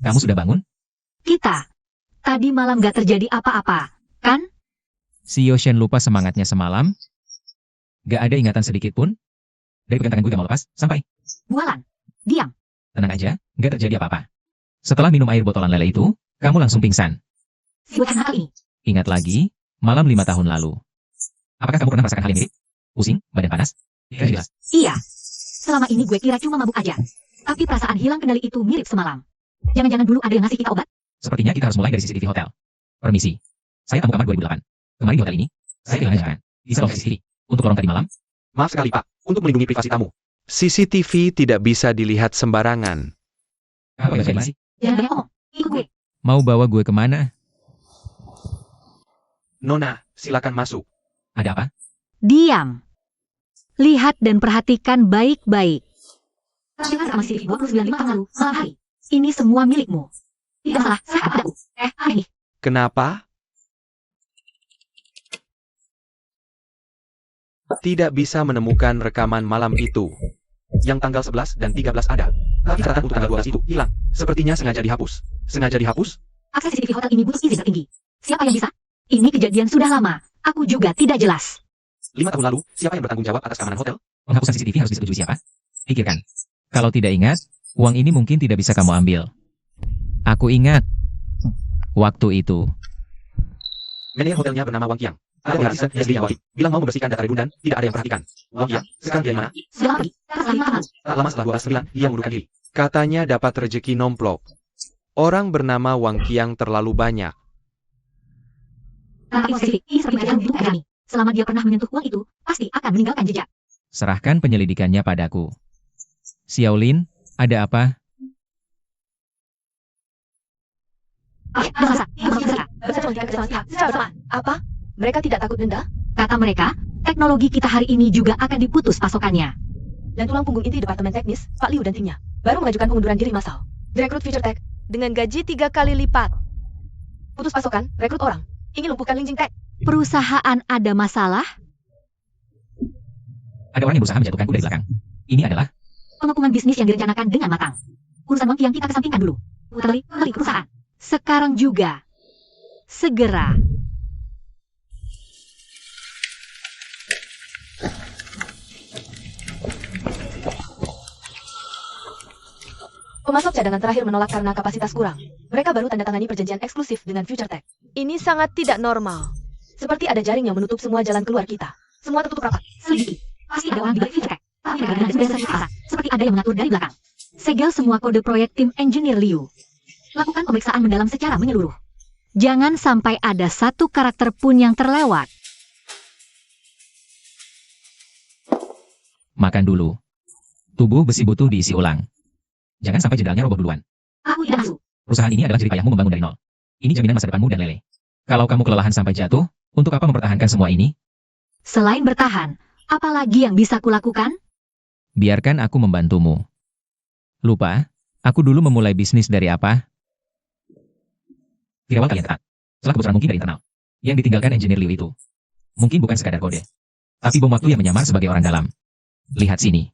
Kamu sudah bangun? Kita. Tadi malam gak terjadi apa-apa, kan? Si Yoshen lupa semangatnya semalam. Gak ada ingatan sedikit pun. Dari pegang tangan gue gak mau lepas, sampai. Bualan. Diam. Tenang aja, gak terjadi apa-apa. Setelah minum air botolan lele itu, kamu langsung pingsan. Si bocah nakal ini. Ingat lagi, malam 5 tahun lalu. Apakah kamu pernah merasakan hal yang mirip? Pusing, badan panas? Ya, jelas. Iya. Selama ini gue kira cuma mabuk aja. Tapi perasaan hilang kendali itu mirip semalam. Jangan-jangan dulu ada yang ngasih kita obat? Sepertinya kita harus mulai dari CCTV hotel. Permisi. Saya tamu kamar 2008. Kemarin di hotel ini, saya kehilangan jebakan. Di salon CCTV. Untuk lorong tadi malam, Maaf sekali Pak, untuk melindungi privasi tamu. CCTV tidak bisa dilihat sembarangan. apa yang terjadi? Jangan banyak ngomong. Ikut gue. Mau bawa gue kemana? Nona, silakan masuk. Ada apa? Diam. Lihat dan perhatikan baik-baik. Jangan sama si 29 tahun lalu, malam hari. Ini semua milikmu. Tidak salah, saya padaku. Aneh. Kenapa? Tidak bisa menemukan rekaman malam itu. Yang tanggal 11 dan 13 ada. Tapi catatan untuk tanggal 12 itu hilang. Sepertinya sengaja dihapus. Sengaja dihapus? Akses CCTV hotel ini butuh izin tertinggi. Siapa yang bisa? Ini kejadian sudah lama. Aku juga tidak jelas. 5 tahun lalu, siapa yang bertanggung jawab atas keamanan hotel? Penghapusan CCTV harus disetujui siapa? Pikirkan. Kalau tidak ingat, uang ini mungkin tidak bisa kamu ambil. Aku ingat. Waktu itu. Manajer hotelnya bernama Wang Qiang. Ada di asisten istrinya Wahid. Bilang mau membersihkan data redundan, tidak ada yang perhatikan. Wang Qiang, sekarang dia di mana? Sudah lama pergi. Karena setelah 5 tahun lalu. Tak lama setelah 12 dia mengundurkan diri. Katanya dapat rezeki nomplok. Orang bernama Wang Qiang terlalu banyak. Karena spesifik, ini seperti pelajaran hidup kami. Selama dia pernah menyentuh uang itu, pasti akan meninggalkan jejak. Serahkan penyelidikannya padaku. Xiaolin, ada apa? Bahasa, yang berbicara. Bersama dengan pihak secara bersamaan. Apa? Mereka tidak takut denda? Kata mereka, teknologi kita hari ini juga akan diputus pasokannya. Dan tulang punggung inti Departemen Teknis, Pak Liu dan timnya, baru mengajukan pengunduran diri massal. Direkrut Future Tech, dengan gaji 3 kali lipat. Putus pasokan, rekrut orang. Ingin lumpuhkan Lingjing Tech. Perusahaan ada masalah? Ada orang yang berusaha menjatuhkanku dari belakang. Ini adalah Pengepungan bisnis yang direncanakan dengan matang. Urusan Wang Qiang kita kesampingkan dulu. Beli perusahaan. Sekarang juga. Segera. Pemasok cadangan terakhir menolak karena kapasitas kurang. Mereka baru tanda tangani perjanjian eksklusif dengan Future Tech. Ini sangat tidak normal. Seperti ada jaring yang menutup semua jalan keluar kita. Semua tertutup rapat. Selidiki. Pasti ada orang di balik Future Tech. Tapi mereka sudah sertifikasi. Seperti ada yang mengatur dari belakang. Segel semua kode proyek tim engineer Liu. Lakukan pemeriksaan mendalam secara menyeluruh. Jangan sampai ada satu karakter pun yang terlewat. makan dulu. Tubuh besi butuh diisi ulang. Jangan sampai jendalnya roboh duluan. Aku tidak masuk. Perusahaan ini adalah jerih payahmu membangun dari nol. Ini jaminan masa depanmu dan Lele. Kalau kamu kelelahan sampai jatuh, untuk apa mempertahankan semua ini? Selain bertahan, apa lagi yang bisa kulakukan? Biarkan aku membantumu. Lupa, aku dulu memulai bisnis dari apa? Di awal kalian ketat. Setelah kebocoran mungkin dari internal. Yang ditinggalkan engineer Liu itu. Mungkin bukan sekadar kode. Tapi bom waktu yang menyamar sebagai orang dalam. Lihat sini.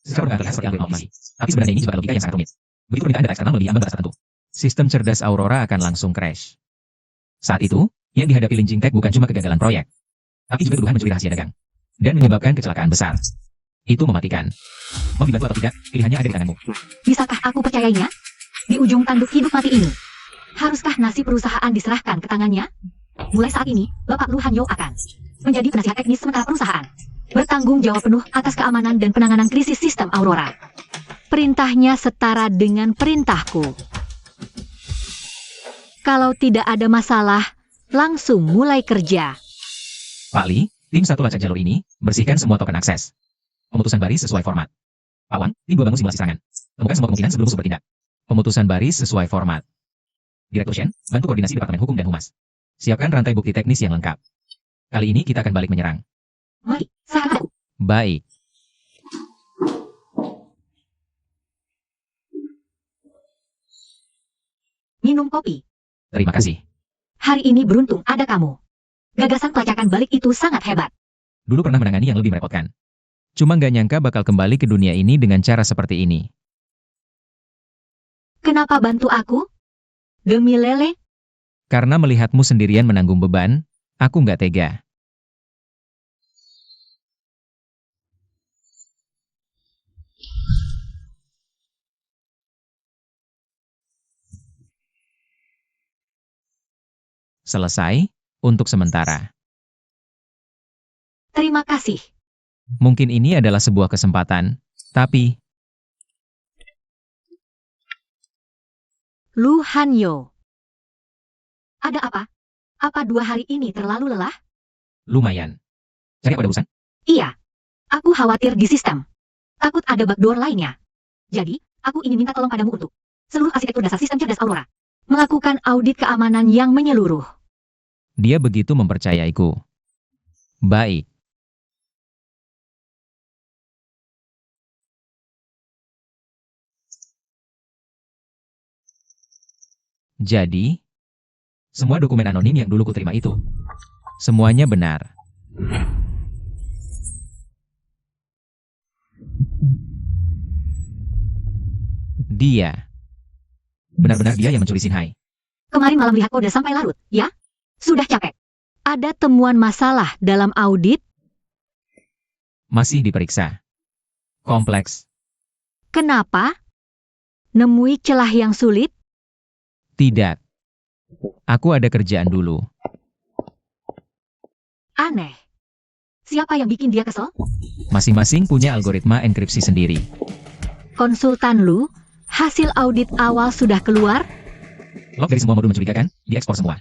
Sekarang terlihat seperti algoritma otomasi. Tapi sebenarnya ini jebakan logika yang sangat rumit. Begitu permintaan data eksternal melebihi ambang batas tertentu. Sistem cerdas Aurora akan langsung crash. Saat itu, yang dihadapi Lingjing Tech bukan cuma kegagalan proyek. Tapi juga tuduhan mencuri rahasia dagang. Dan menyebabkan kecelakaan besar. Itu mematikan. Mau dibantu atau tidak, pilihannya ada di tanganmu. Bisakah aku percayainya? Di ujung tanduk hidup mati ini, haruskah nasib perusahaan diserahkan ke tangannya? Mulai saat ini, Bapak Lu Hanyo akan menjadi penasihat teknis sementara perusahaan, bertanggung jawab penuh atas keamanan dan penanganan krisis sistem Aurora. Perintahnya setara dengan perintahku. Kalau tidak ada masalah, langsung mulai kerja. Pak Li, tim 1 lacak jalur ini, bersihkan semua token akses. Pemutusan baris sesuai format. Pak Wang, tim 2 bangun simulasi serangan. Temukan semua kemungkinan sebelum musuh bertindak. Pemutusan baris sesuai format. Direktur Shen, bantu koordinasi Departemen Hukum dan Humas. Siapkan rantai bukti teknis yang lengkap. Kali ini kita akan balik menyerang. Mari, serahkan aku. Baik. Minum kopi. Terima kasih. Hari ini beruntung ada kamu. Gagasan pelacakan balik itu sangat hebat. Dulu pernah menangani yang lebih merepotkan. Cuma nggak nyangka bakal kembali ke dunia ini dengan cara seperti ini. Kenapa bantu aku? Demi Lele? Karena melihatmu sendirian menanggung beban, aku nggak tega. Selesai, untuk sementara. Terima kasih. Mungkin ini adalah sebuah kesempatan, tapi Lu Hanyo. Ada apa? Apa 2 hari ini terlalu lelah? lumayan. Cari apa ada urusan? Iya. Aku khawatir di sistem. Takut ada backdoor lainnya. Jadi, aku ingin minta tolong padamu untuk seluruh arsitektur dasar sistem cerdas Aurora. Melakukan audit keamanan yang menyeluruh. Dia begitu mempercayaiku. Baik. Jadi, semua dokumen anonim yang dulu kuterima itu, semuanya benar. Dia. Benar-benar dia yang mencuri Xinhai. Kemarin malam lihat kode sampai larut, ya? Sudah capek. Ada temuan masalah dalam audit? Masih diperiksa. Kompleks. Kenapa? Nemui celah yang sulit? Tidak. Aku ada kerjaan dulu. Aneh. Siapa yang bikin dia kesel? Masing-masing punya algoritma enkripsi sendiri. Konsultan Lu, hasil audit awal sudah keluar? Log dari semua modul mencurigakan, diekspor semua.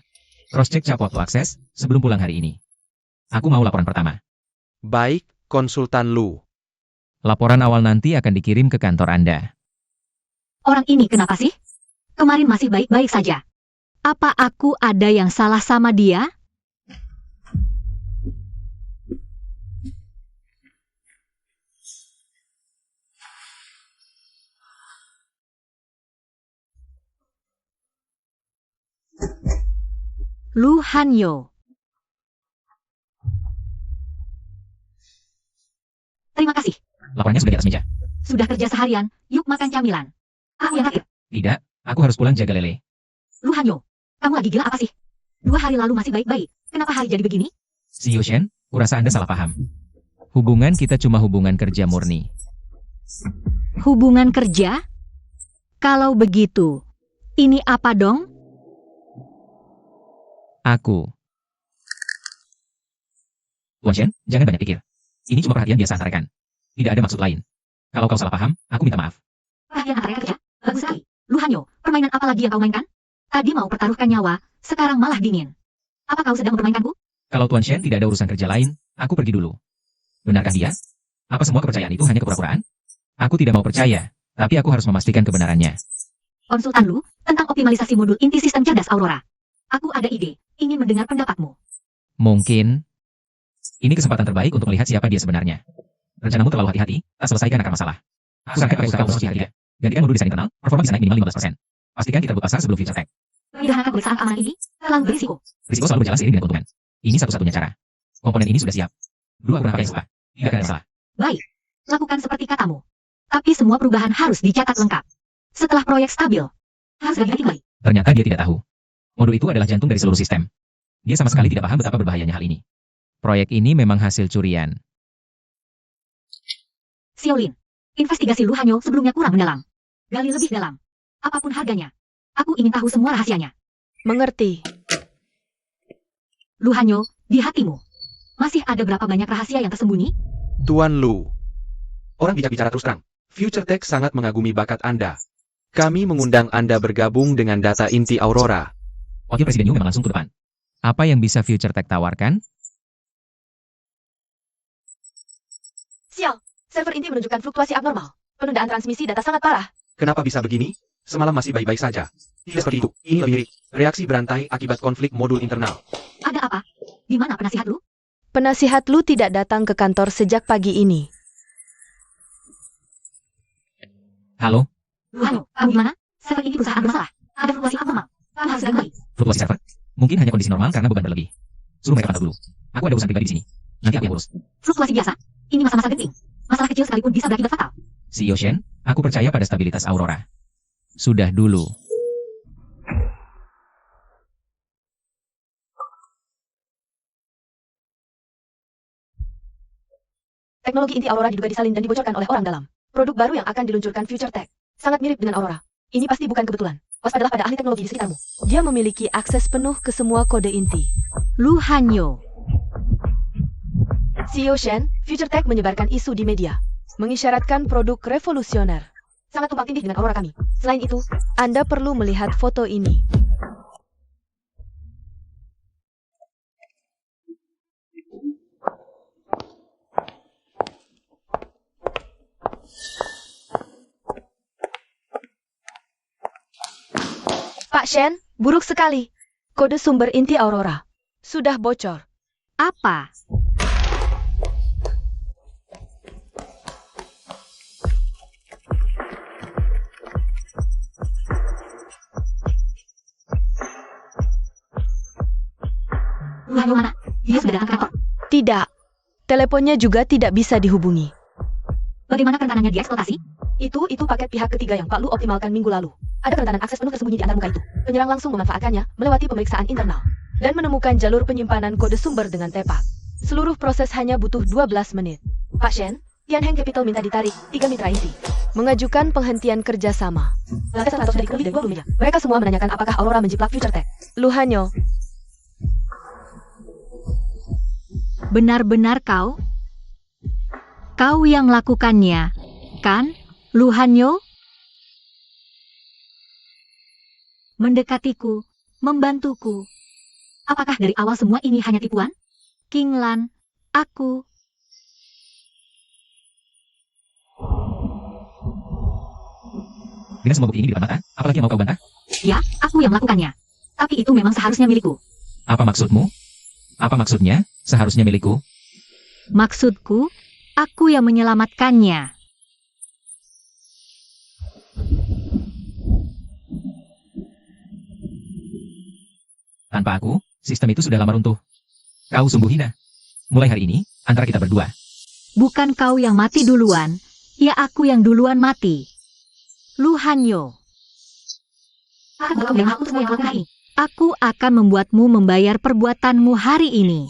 Cross-check cap waktu akses, sebelum pulang hari ini. Aku mau laporan pertama. Baik, konsultan Lu. Laporan awal nanti akan dikirim ke kantor Anda. Orang ini kenapa sih? Kemarin masih baik-baik saja. Apa aku ada yang salah sama dia? Lu Hanyo. Terima kasih. Laporannya sudah di atas meja. Sudah kerja seharian, yuk makan camilan. Aku yang terakhir. Tidak, aku harus pulang jaga Lele. Lu Hanyo, kamu lagi gila apa sih? 2 hari lalu masih baik-baik. Kenapa hari jadi begini? Si Yoshen, kurasa Anda salah paham. Hubungan kita cuma hubungan kerja murni. Hubungan kerja? Kalau begitu, ini apa dong? Aku. Tuan Shen, jangan banyak pikir. Ini cuma perhatian biasa antara rekan. Tidak ada maksud lain. Kalau kau salah paham, aku minta maaf. Perhatian antara rekan kerja? Bagus sekali. Lu Hanyo, permainan apa lagi yang kau mainkan? Tadi mau pertaruhkan nyawa, sekarang malah dingin. Apa kau sedang mempermainkanku? Kalau Tuan Shen tidak ada urusan kerja lain, aku pergi dulu. Benarkah dia? Apa semua kepercayaan itu hanya kepura-puraan? Aku tidak mau percaya, tapi aku harus memastikan kebenarannya. Konsultan Lu, tentang optimalisasi modul inti sistem cerdas Aurora. Aku ada ide, ingin mendengar pendapatmu. Mungkin, ini kesempatan terbaik untuk melihat siapa dia sebenarnya. Rencanamu terlalu hati-hati, tak selesaikan akar masalah. Aku sarankan pakai usaha khusus di hari 3. Gantikan modul desain internal, performa bisa naik minimal 15%. Pastikan kita rebut pasar sebelum future tech. Menyederhanakan pemeriksaan keamanan ini, terlalu berisiko. Risiko selalu berjalan seiring dengan keuntungan. Ini satu-satunya cara. Komponen ini sudah siap. Dulu aku pernah pakai yang salah. Tidak akan ada salah. Baik, lakukan seperti katamu. Tapi semua perubahan harus dicatat lengkap. Setelah proyek stabil, harus ganti kembali. Ternyata dia tidak tahu. Modul itu adalah jantung dari seluruh sistem. Dia sama sekali tidak paham betapa berbahayanya hal ini. Proyek ini memang hasil curian. Xiaolin, investigasi Lu Hanyo sebelumnya kurang mendalam. Gali lebih dalam. Apapun harganya. Aku ingin tahu semua rahasianya. Mengerti. Lu Hanyo, di hatimu. Masih ada berapa banyak rahasia yang tersembunyi? Tuan Lu. Orang bijak bicara terus terang. Future Tech sangat mengagumi bakat Anda. Kami mengundang Anda bergabung dengan data inti Aurora. Wakil Presiden Yu memang langsung ke depan. Apa yang bisa Future Tech tawarkan? Sial, server inti menunjukkan fluktuasi abnormal. Penundaan transmisi data sangat parah. Kenapa bisa begini? Semalam masih baik-baik saja. Tidak seperti itu. Ini lebih mirip. Reaksi berantai akibat konflik modul internal. Ada apa? Di mana penasihat Lu? Penasihat Lu tidak datang ke kantor sejak pagi ini. Halo, Lu Hanyo, kamu di mana? Server inti perusahaan bermasalah. Ada fluktuasi abnormal. Kami harus kembali. fluktuasi server? Mungkin hanya kondisi normal karena beban berlebih. Suruh mereka pantau dulu. Aku ada urusan pribadi di sini. Nanti aku yang urus. Fluktuasi biasa. Ini masa-masa genting. Masalah kecil sekalipun bisa berakibat fatal. CEO Shen, aku percaya pada stabilitas Aurora. Sudah dulu. Teknologi inti Aurora diduga disalin dan dibocorkan oleh orang dalam. Produk baru yang akan diluncurkan Future Tech. Sangat mirip dengan Aurora. Ini pasti bukan kebetulan. Waspadalah pada ahli teknologi di sekitarmu. Dia memiliki akses penuh ke semua kode inti. Lu Hanyo. CEO Shen, Future Tech menyebarkan isu di media. Mengisyaratkan produk revolusioner. Sangat tumpang tindih dengan Aurora kami. Selain itu, Anda perlu melihat foto ini. Pak Shen, buruk sekali. Kode sumber inti Aurora sudah bocor. Apa? Lu Hanyo mana? Dia sudah datang ke kantor. Tidak. Teleponnya juga tidak bisa dihubungi. Bagaimana rencananya dieksploitasi? Itu paket pihak ketiga yang Pak Lu optimalkan minggu lalu. Ada kerentanan akses penuh tersembunyi di antar muka itu. Penyerang langsung memanfaatkannya, melewati pemeriksaan internal, dan menemukan jalur penyimpanan kode sumber dengan tepat. Seluruh proses hanya butuh 12 menit. Pak Shen, Tianheng Capital minta ditarik 3 mitra inti. Mengajukan penghentian kerjasama. Lantai 100 dari lebih dari 20 meja. Mereka semua menanyakan apakah Aurora menjiplak Future Tech. Lu Hanyo, Benar-benar kau? Kau yang melakukannya, kan? Lu Hanyo? Mendekatiku, membantuku. Apakah dari awal semua ini hanya tipuan? King Lan, aku. Dengan semua bukti ini di depan mata, apalagi yang mau kau bantah? Ya, aku yang melakukannya. Tapi itu memang seharusnya milikku. Apa maksudmu? Apa maksudnya, seharusnya milikku? Maksudku, aku yang menyelamatkannya. Tanpa aku, sistem itu sudah lama runtuh. Kau sungguh hina. Mulai hari ini, antara kita berdua. Bukan kau yang mati duluan, ya aku yang duluan mati. Lu Hanyo. Aku akan membuatmu membayar perbuatanmu hari ini.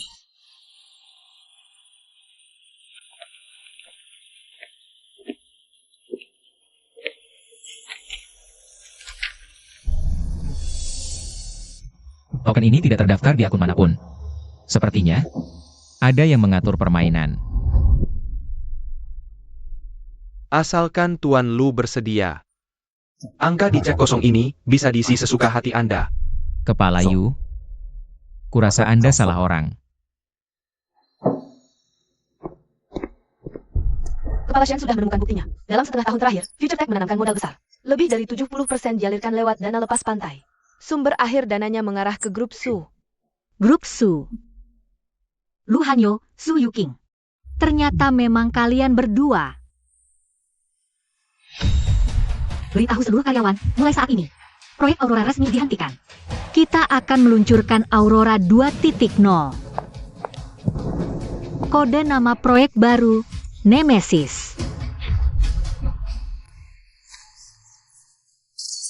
Token ini tidak terdaftar di akun manapun. Sepertinya, ada yang mengatur permainan. Asalkan Tuan Lu bersedia. Angka di cek kosong ini bisa diisi sesuka hati Anda. Kepala Yu, kurasa Anda salah orang. Kepala Shen sudah menemukan buktinya. Dalam setengah tahun terakhir, Future Tech menanamkan modal besar. Lebih dari 70% dialirkan lewat dana lepas pantai. Sumber akhir dananya mengarah ke grup Su. Grup Su. Lu Hanyo, Su Yuking. Ternyata memang kalian berdua. Beritahu seluruh karyawan, mulai saat ini, proyek Aurora resmi dihentikan. Kita akan meluncurkan Aurora 2.0. Kode nama proyek baru, Nemesis.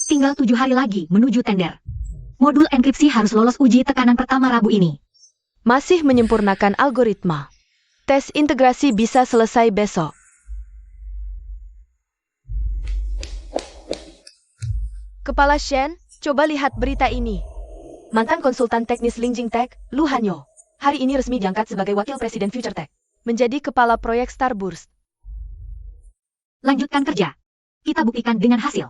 Tinggal 7 hari lagi menuju tender. Modul enkripsi harus lolos uji tekanan pertama Rabu ini. Masih menyempurnakan algoritma. Tes integrasi bisa selesai besok. Kepala Shen, coba lihat berita ini. Mantan konsultan teknis Lingjing Tech, Lu Hanyo, hari ini resmi diangkat sebagai wakil presiden Future Tech, menjadi kepala proyek Starburst. Lanjutkan kerja. Kita buktikan dengan hasil.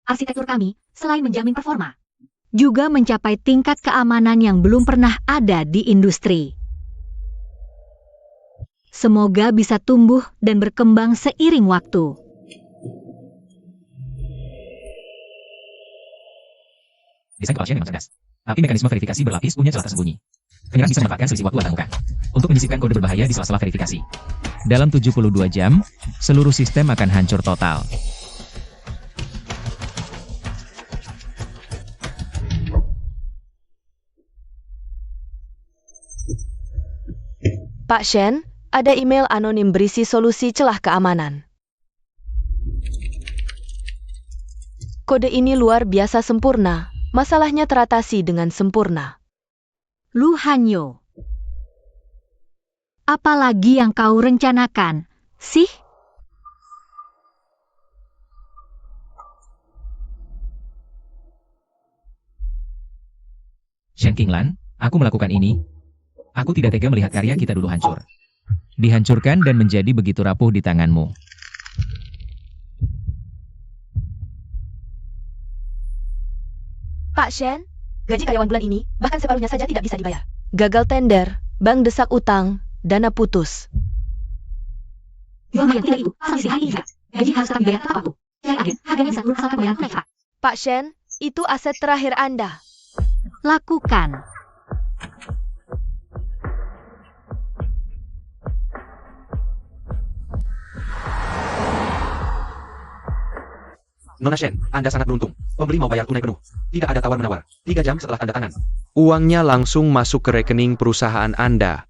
Arsitektur kami, selain menjamin performa, juga mencapai tingkat keamanan yang belum pernah ada di industri. Semoga bisa tumbuh dan berkembang seiring waktu. Desain kepala Shen memang cerdas. Tapi mekanisme verifikasi berlapis punya celah tersembunyi. Penyerang bisa memanfaatkan selisih waktu antarmuka untuk menyisipkan kode berbahaya di sela-sela verifikasi. Dalam 72 jam, seluruh sistem akan hancur total. Pak Shen, ada email anonim berisi solusi celah keamanan. Kode ini luar biasa sempurna. Masalahnya teratasi dengan sempurna. Lu Hanyo, apalagi yang kau rencanakan, sih? Shen Qinglan, aku melakukan ini. Aku tidak tega melihat karya kita dulu hancur. Dihancurkan dan menjadi begitu rapuh di tanganmu. Pak Shen, gaji karyawan bulan ini bahkan separuhnya saja tidak bisa dibayar. Gagal tender, bank desak utang, dana putus. Jual yang tidak itu, sampai hari ini juga. Gaji harus tetap dibayar tepat waktu. Cari agen, harganya bisa turun asalkan pembayaran tunai, Pak. Pak Shen, itu aset terakhir Anda. Lakukan. Nona Shen, Anda sangat beruntung. Pembeli mau bayar tunai penuh. Tidak ada tawar-menawar. 3 jam setelah tanda tangan. Uangnya langsung masuk ke rekening perusahaan Anda.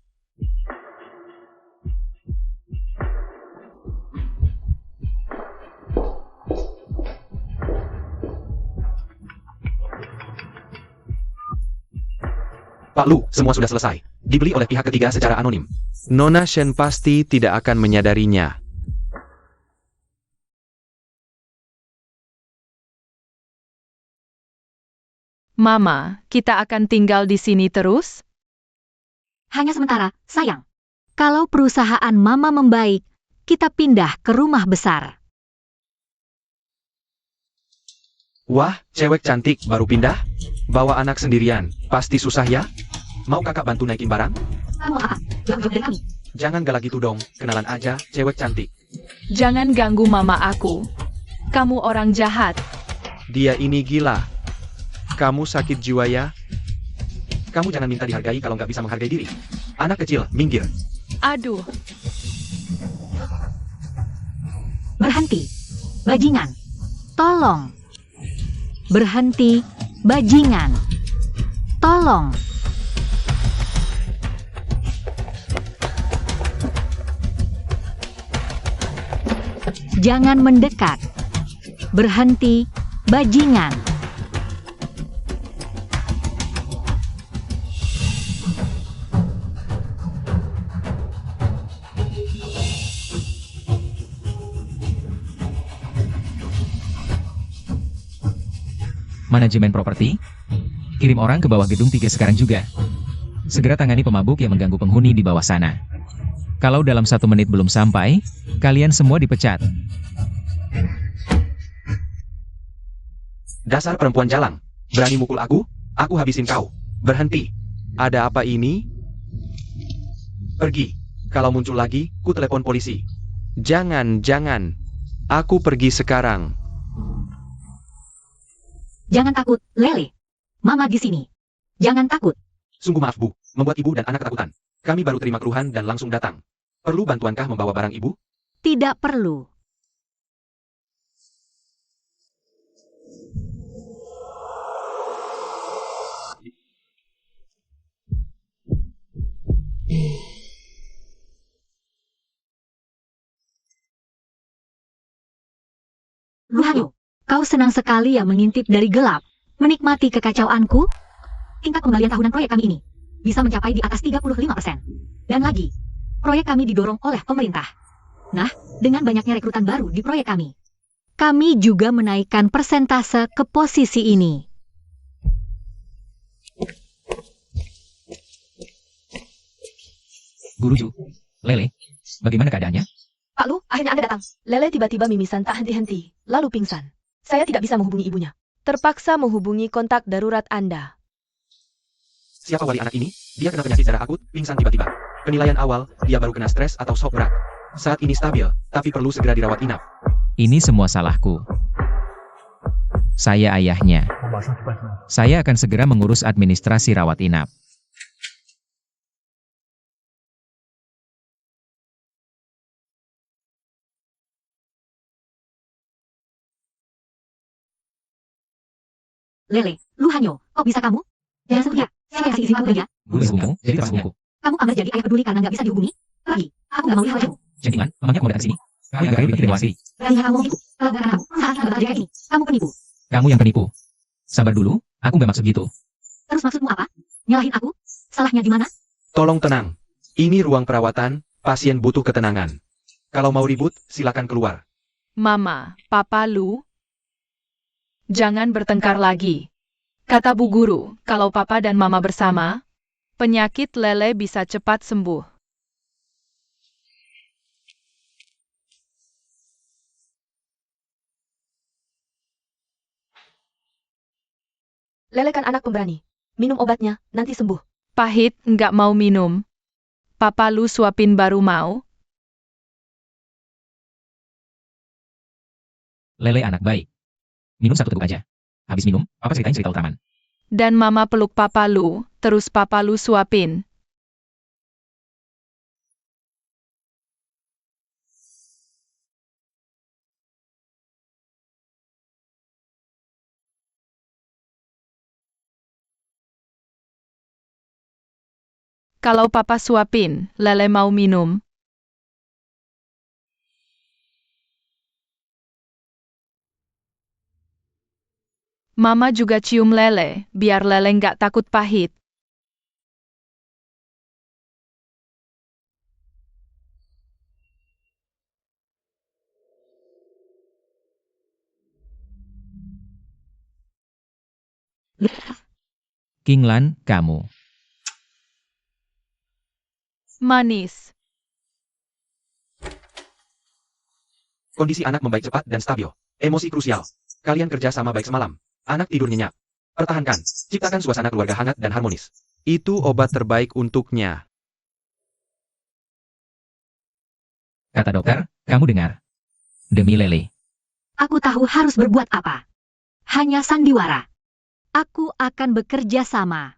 Pak Lu, semua sudah selesai. Dibeli oleh pihak ketiga secara anonim. Nona Shen pasti tidak akan menyadarinya. Mama, kita akan tinggal di sini terus? Hanya sementara, sayang. Kalau perusahaan Mama membaik, kita pindah ke rumah besar. Wah, cewek cantik baru pindah? Bawa anak sendirian. Pasti susah ya? Mau kakak bantu naikin barang? Kamu apa? Jauh-jauh dari kami. Jangan galak gitu dong. Kenalan aja, cewek cantik. Jangan ganggu mama aku. Kamu orang jahat. Dia ini gila. Kamu sakit jiwa ya? Kamu jangan minta dihargai kalau nggak bisa menghargai diri. Anak kecil, minggir. Aduh, Berhenti. Bajingan. Tolong. Berhenti. Bajingan. Tolong. Jangan mendekat. Berhenti. Bajingan. Manajemen properti? Kirim orang ke bawah gedung 3 sekarang juga. Segera tangani pemabuk yang mengganggu penghuni di bawah sana. Kalau dalam 1 menit belum sampai, kalian semua dipecat. Dasar perempuan jalang. Berani mukul aku habisin kau. Berhenti. Ada apa ini? Pergi. Kalau muncul lagi, ku telepon polisi. Jangan. Aku pergi sekarang. Jangan takut, Lele. Mama di sini. Jangan takut. Sungguh maaf, Bu. Membuat ibu dan anak ketakutan. Kami baru terima keluhan dan langsung datang. Perlu bantuankah membawa barang ibu? Tidak perlu. Lu Hanyo, kau senang sekali ya mengintip dari gelap, menikmati kekacauanku? Tingkat pengembalian tahunan proyek kami ini bisa mencapai di atas 35%. Dan lagi, proyek kami didorong oleh pemerintah. Nah, dengan banyaknya rekrutan baru di proyek kami, Kami juga menaikkan persentase ke posisi ini. Guru Ju, Lele, bagaimana keadaannya? Pak Lu, akhirnya Anda datang. Lele tiba-tiba mimisan tak henti-henti, lalu pingsan. Saya tidak bisa menghubungi ibunya. Terpaksa menghubungi kontak darurat Anda. Siapa wali anak ini? Dia kena penyakit darah akut, pingsan tiba-tiba. Penilaian awal, dia baru kena stres atau shock berat. Saat ini stabil, tapi perlu segera dirawat inap. Ini semua salahku. Saya ayahnya. Saya akan segera mengurus administrasi rawat inap. Lele, Lu Hanyo, kok bisa kamu? Jangan sebut ya, siapa yang kasih izin kamu kerja? Guru hubungmu, jadi terpaksa hubungku. Kamu ambil jadi ayah peduli karena nggak bisa dihubungi? Lagi, aku nggak mau lihat wajahmu. Gentleman, memangnya kamu datang sini? Kamu yang berani bikin dewa asli. Beraninya kamu menipu. Kalau bukan kamu, saat kita bekerja kayak ini, kamu penipu. Kamu yang penipu. Sabar dulu, aku nggak maksud gitu. Terus maksudmu apa? Nyalahin aku? Salahnya di mana? Tolong tenang. Ini ruang perawatan, pasien butuh ketenangan. Kalau mau ribut, silakan keluar. Mama, Papa Lu, jangan bertengkar lagi. Kata Bu Guru, kalau Papa dan Mama bersama, penyakit Lele bisa cepat sembuh. Lele kan anak pemberani. Minum obatnya, nanti sembuh. Pahit, nggak mau minum. Papa Lu suapin baru mau. Lele anak baik. Minum satu teguk aja. Habis minum, Papa ceritain cerita Ultraman. Dan Mama peluk Papa Lu, terus Papa Lu suapin. Kalau Papa suapin, Lele mau minum. Mama juga cium Lele, biar Lele nggak takut pahit. Kinglan, kamu. Manis. Kondisi anak membaik cepat dan stabil. Emosi krusial. Kalian kerja sama baik semalam. Anak tidur nyenyak. Pertahankan. Ciptakan suasana keluarga hangat dan harmonis. Itu obat terbaik untuknya. Kata dokter, kamu dengar. Demi Lele. Aku tahu harus berbuat apa. Hanya sandiwara. Aku akan bekerja sama.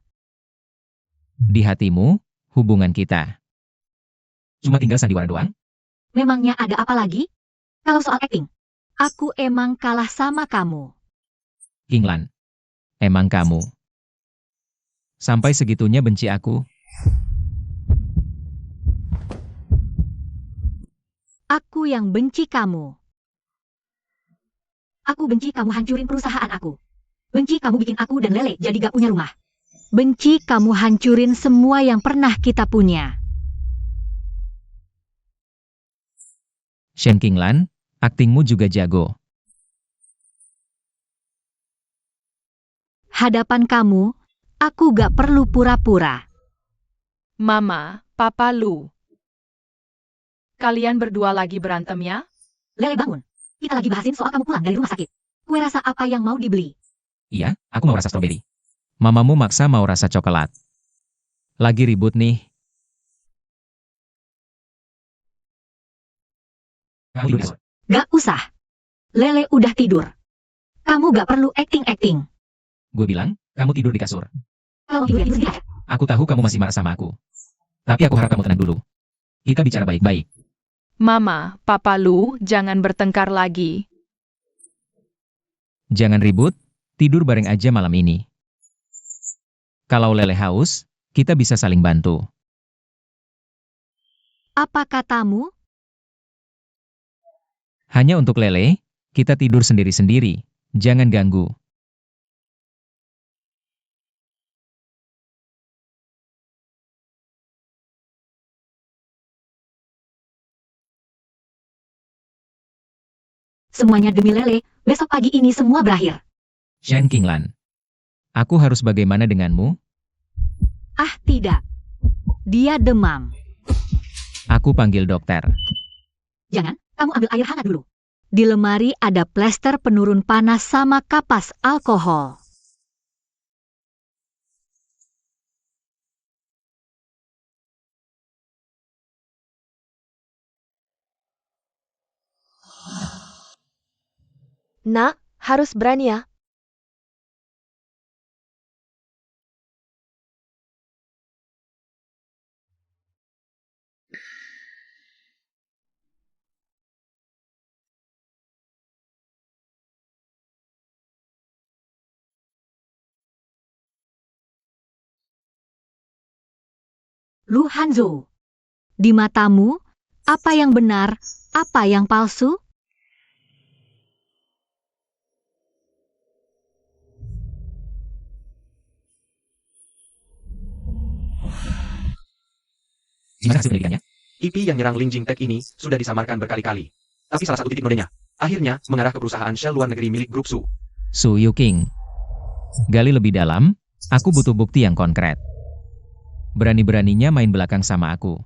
Di hatimu, hubungan kita. Cuma tinggal sandiwara doang? Memangnya ada apa lagi? Kalau soal acting, aku emang kalah sama kamu. Kinglan. Emang kamu. Sampai segitunya benci aku. Aku yang benci kamu. Aku benci kamu hancurin perusahaan aku. Benci kamu bikin aku dan Lele jadi gak punya rumah. Benci kamu hancurin semua yang pernah kita punya. Shen Kinglan, aktingmu juga jago. Hadapan kamu, aku gak perlu pura-pura. Mama, Papa Lu. Kalian berdua lagi berantem ya? Lele bangun. Kita lagi bahasin soal kamu pulang dari rumah sakit. Kue rasa apa yang mau dibeli? Iya, aku mau rasa stroberi. Mamamu maksa mau rasa coklat. Lagi ribut nih. Kamu tidur besok. Gak usah. Lele udah tidur. Kamu gak perlu acting-acting. Gue bilang, kamu tidur di kasur. Kalau tidur sendiri aja. Aku tahu kamu masih marah sama aku. Tapi aku harap kamu tenang dulu. Kita bicara baik-baik. Mama, Papa Lu, jangan bertengkar lagi. Jangan ribut, tidur bareng aja malam ini. Kalau Lele haus, kita bisa saling bantu. Apa katamu? Hanya untuk Lele, kita tidur sendiri-sendiri. Jangan ganggu. Semuanya demi Lele, besok pagi ini semua berakhir. Shen Qinglan. Aku harus bagaimana denganmu? Ah, tidak. Dia demam. Aku panggil dokter. Jangan, kamu ambil air hangat dulu. Di lemari ada plester penurun panas sama kapas alkohol. Nak, harus berani ya. Lu Hanzo. Di matamu, apa yang benar, apa yang palsu? Gimana hasil penyelidikannya? IP yang nyerang Ling Jingtek ini sudah disamarkan berkali-kali. Tapi salah satu titik nodenya, akhirnya mengarah ke perusahaan Shell luar negeri milik grup Su. Su Yuking. Gali lebih dalam, aku butuh bukti yang konkret. Berani-beraninya main belakang sama aku.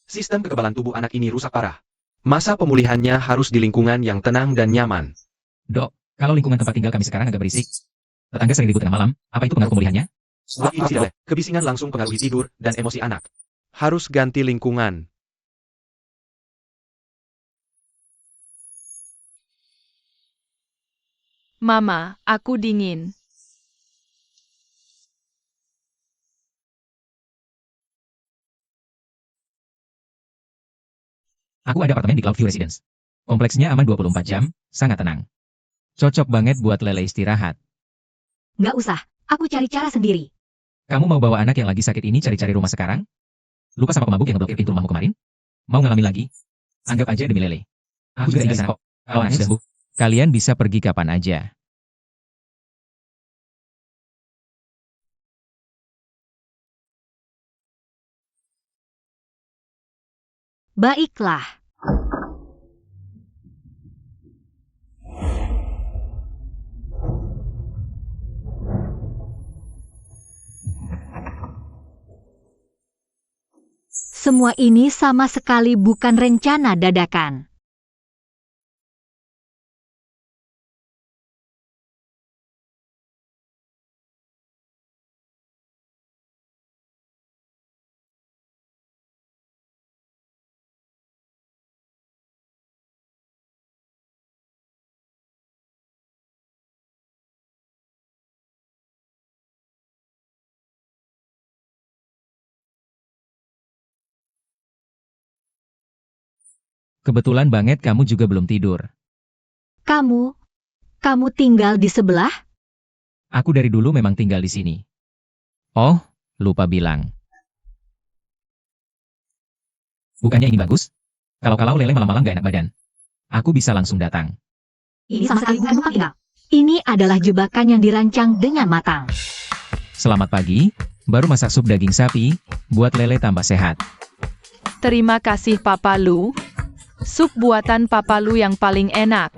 Sistem kekebalan tubuh anak ini rusak parah. Masa pemulihannya harus di lingkungan yang tenang dan nyaman. Dok, kalau lingkungan tempat tinggal kami sekarang agak berisik. Tetangga sering ribut tengah malam, apa itu pengaruh pemulihannya? Kebisingan langsung pengaruhi tidur dan emosi anak. Harus ganti lingkungan. Mama, aku dingin. Aku ada apartemen di Cloudview Residence. Kompleksnya aman 24 jam, sangat tenang. Cocok banget buat Lele istirahat. Nggak usah, aku cari cara sendiri. Kamu mau bawa anak yang lagi sakit ini cari-cari rumah sekarang? Lupa sama pemabuk yang ngeblokir pintu rumahmu kemarin? Mau ngalamin lagi? Anggap aja demi Lele. Aku juga tinggal di sana kok. Kalau anaknya sudah sembuh, kalian bisa pergi kapan aja. Baiklah. Semua ini sama sekali bukan rencana dadakan. Kebetulan banget kamu juga belum tidur. Kamu tinggal di sebelah? Aku dari dulu memang tinggal di sini. Oh, lupa bilang. Bukannya ini bagus? Kalau Lele malam-malam gak enak badan. Aku bisa langsung datang. Ini sama sekali bukan numpang tinggal. Ini adalah jebakan yang dirancang dengan matang. Selamat pagi, baru masak sup daging sapi, buat Lele tambah sehat. Terima kasih Papa Lu. Sup buatan Papa Lu yang paling enak.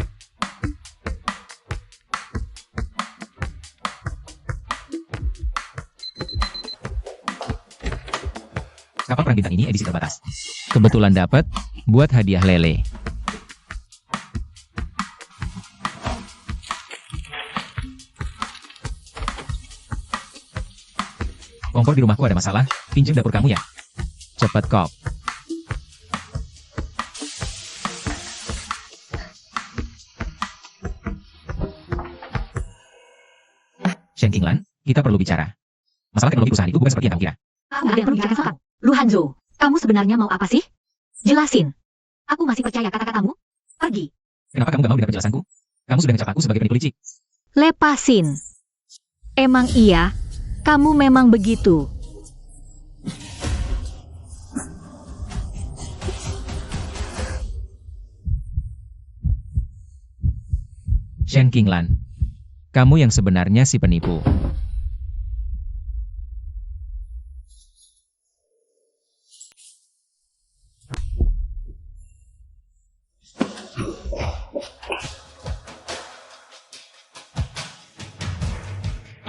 Kapal perang bintang ini edisi terbatas. Kebetulan dapat, buat hadiah Lele. Kompor di rumahku ada masalah, pinjam dapur kamu ya. Cepet kok. Shen Qinglan, kita perlu bicara. Masalah teknologi perusahaan itu bukan seperti yang kamu kira. Aku nggak ada yang perlu bicarakan sama kamu. Lu Hanzo, kamu sebenarnya mau apa sih? Jelasin. Aku masih percaya kata-katamu. Pergi. Kenapa kamu gak mau dengar penjelasanku? Kamu sudah ngecap aku sebagai penipu licik. Lepasin. Emang iya, kamu memang begitu. Shen Qinglan. Kamu yang sebenarnya si penipu.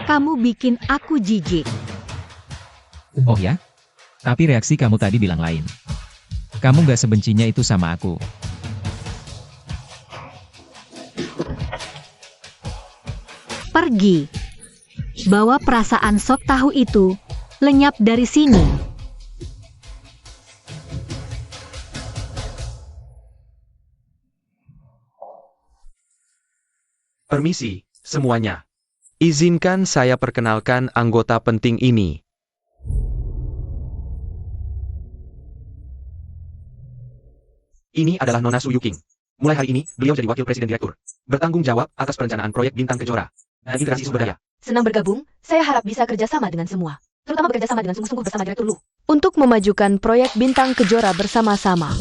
Kamu bikin aku jijik. Oh ya? Tapi reaksi kamu tadi bilang lain. Kamu gak sebencinya itu sama aku. Pergi. Bawa perasaan sok tahu itu lenyap dari sini. Permisi, semuanya. Izinkan saya perkenalkan anggota penting ini. Ini adalah Nona Su Yuking. Mulai hari ini, beliau jadi wakil presiden direktur. Bertanggung jawab atas perencanaan proyek Bintang Kejora dan integrasi sumber daya. Senang bergabung, saya harap bisa kerjasama dengan semua. Terutama bekerjasama dengan sungguh-sungguh bersama Direktur Lu. Untuk memajukan proyek Bintang Kejora bersama-sama.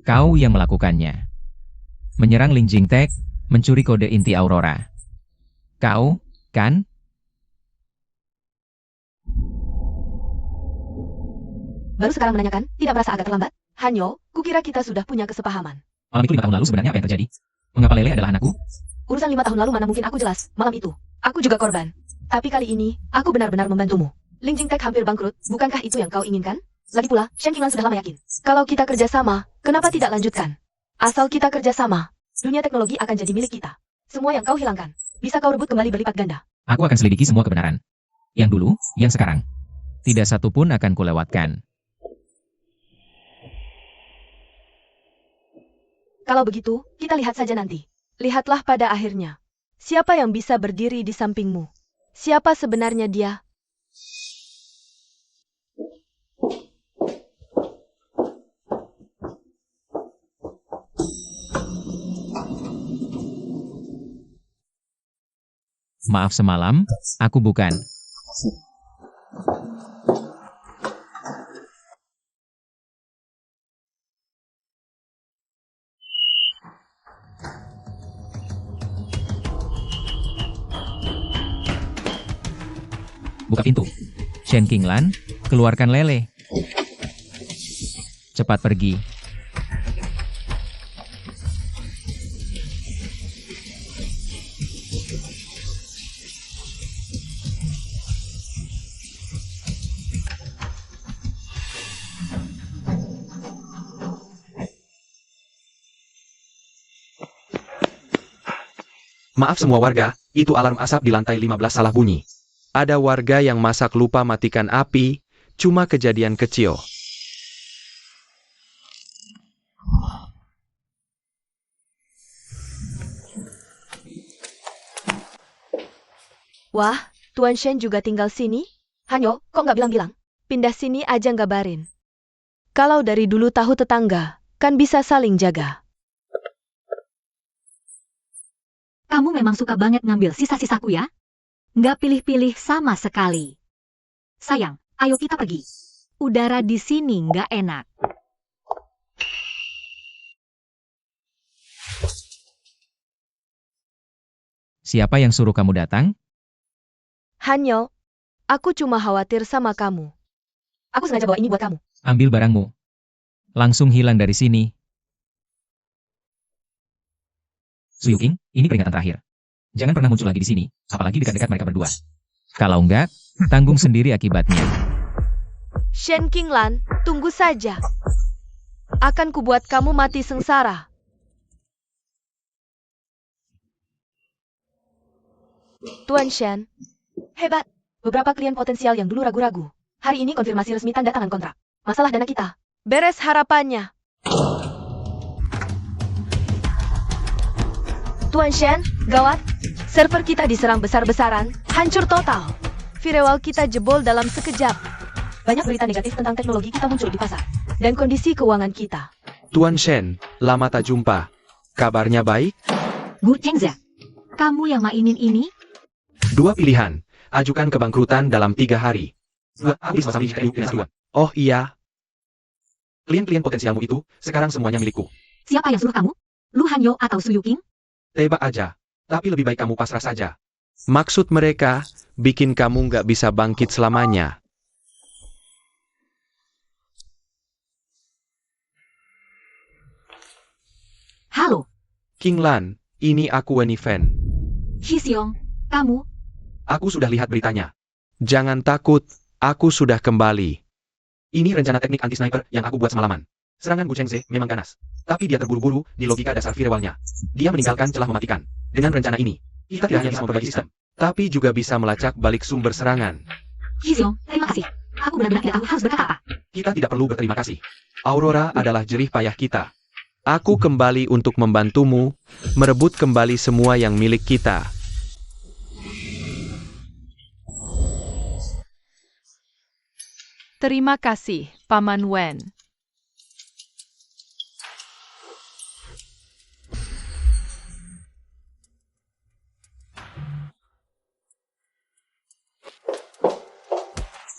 Kau yang melakukannya. Menyerang Ling Jingtek, mencuri kode inti Aurora. Kau, kan? Baru sekarang menanyakan, tidak merasa agak terlambat? Hanyo, kukira kita sudah punya kesepahaman. Malam itu 5 tahun lalu sebenarnya apa yang terjadi? Mengapa Lele adalah anakku? Urusan 5 tahun lalu mana mungkin aku jelas, malam itu. Aku juga korban. Tapi kali ini, aku benar-benar membantumu. Ling Jingtek hampir bangkrut, bukankah itu yang kau inginkan? Lagi pula, Shen Qinglan sudah lama yakin. Kalau kita kerjasama, kenapa tidak lanjutkan? Asal kita kerjasama, dunia teknologi akan jadi milik kita. Semua yang kau hilangkan, bisa kau rebut kembali berlipat ganda. Aku akan selidiki semua kebenaran. Yang dulu, yang sekarang. Tidak satu pun akan kulewatkan. Kalau begitu, kita lihat saja nanti. Lihatlah pada akhirnya. Siapa yang bisa berdiri di sampingmu? Siapa sebenarnya dia? Maaf semalam, aku bukan. Buka pintu. Shen Qinglan, keluarkan Lele. Cepat pergi. Maaf semua warga, itu alarm asap di lantai 15 salah bunyi. Ada warga yang masak lupa matikan api, cuma kejadian kecil. Wah, Tuan Shen juga tinggal sini? Hanyo, kok nggak bilang-bilang? Pindah sini aja ngabarin. Kalau dari dulu tahu tetangga, kan bisa saling jaga. Kamu memang suka banget ngambil sisa-sisaku ya? Nggak pilih-pilih sama sekali. Sayang, ayo kita pergi. Udara di sini nggak enak. Siapa yang suruh kamu datang? Hanyo, aku cuma khawatir sama kamu. Aku sengaja bawa ini buat kamu. Ambil barangmu. Langsung hilang dari sini. Su Yuking, ini peringatan terakhir. Jangan pernah muncul lagi di sini, apalagi dekat-dekat mereka berdua. Kalau enggak, tanggung sendiri akibatnya. Shen Qinglan, tunggu saja. Akan kubuat kamu mati sengsara. Tuan Shen, hebat. Beberapa klien potensial yang dulu ragu-ragu. Hari ini konfirmasi resmi tanda tangan kontrak. Masalah dana kita. Beres harapannya. Tuan Shen, gawat. Server kita diserang besar-besaran, hancur total. Firewall kita jebol dalam sekejap. Banyak berita negatif tentang teknologi kita muncul di pasar. Dan kondisi keuangan kita. Tuan Shen, lama tak jumpa. Kabarnya baik? Gu Chengze, kamu yang mainin ini? 2 pilihan. Ajukan kebangkrutan dalam 3 hari. Habis masalah ini. Oh iya, Klien-klien potensialmu itu, sekarang semuanya milikku. Siapa yang suruh kamu? Lu Hanyo atau Su Yuking? Tebak aja. Tapi lebih baik kamu pasrah saja. Maksud mereka, bikin kamu nggak bisa bangkit selamanya. Halo, King Lan, ini aku Weni Fen. Shiseong, kamu? Aku sudah lihat beritanya. Jangan takut, aku sudah kembali. Ini rencana teknik anti-sniper yang aku buat semalaman. Serangan Gu Chengze memang ganas. Tapi dia terburu-buru di logika dasar firewall-nya. Dia meninggalkan celah mematikan. Dengan rencana ini, kita tidak hanya bisa memperbaiki sistem, Tapi juga bisa melacak balik sumber serangan. Shiseong, terima kasih. Aku benar-benar tidak tahu harus berkata apa. kita tidak perlu berterima kasih. Aurora adalah jerih payah kita. Aku kembali untuk membantumu, merebut kembali semua yang milik kita. Terima kasih, Paman Wen.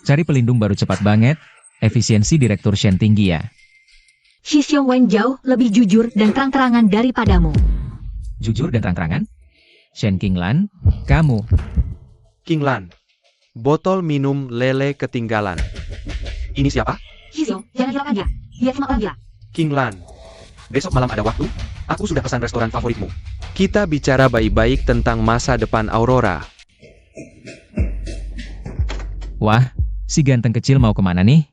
Cari pelindung baru cepat banget, efisiensi Direktur Shen tinggi ya. Shiseong Wen jauh lebih jujur dan terang-terangan daripadamu. Jujur dan terang-terangan? Shen King Lan, kamu. King Lan, botol minum lele ketinggalan. Ini siapa? Shiseong, jangan hiraukan dia. Dia cuma orang gila. King Lan, Besok malam ada waktu? Aku sudah pesan restoran favoritmu. kita bicara baik-baik tentang masa depan Aurora. Wah, si ganteng kecil mau kemana nih?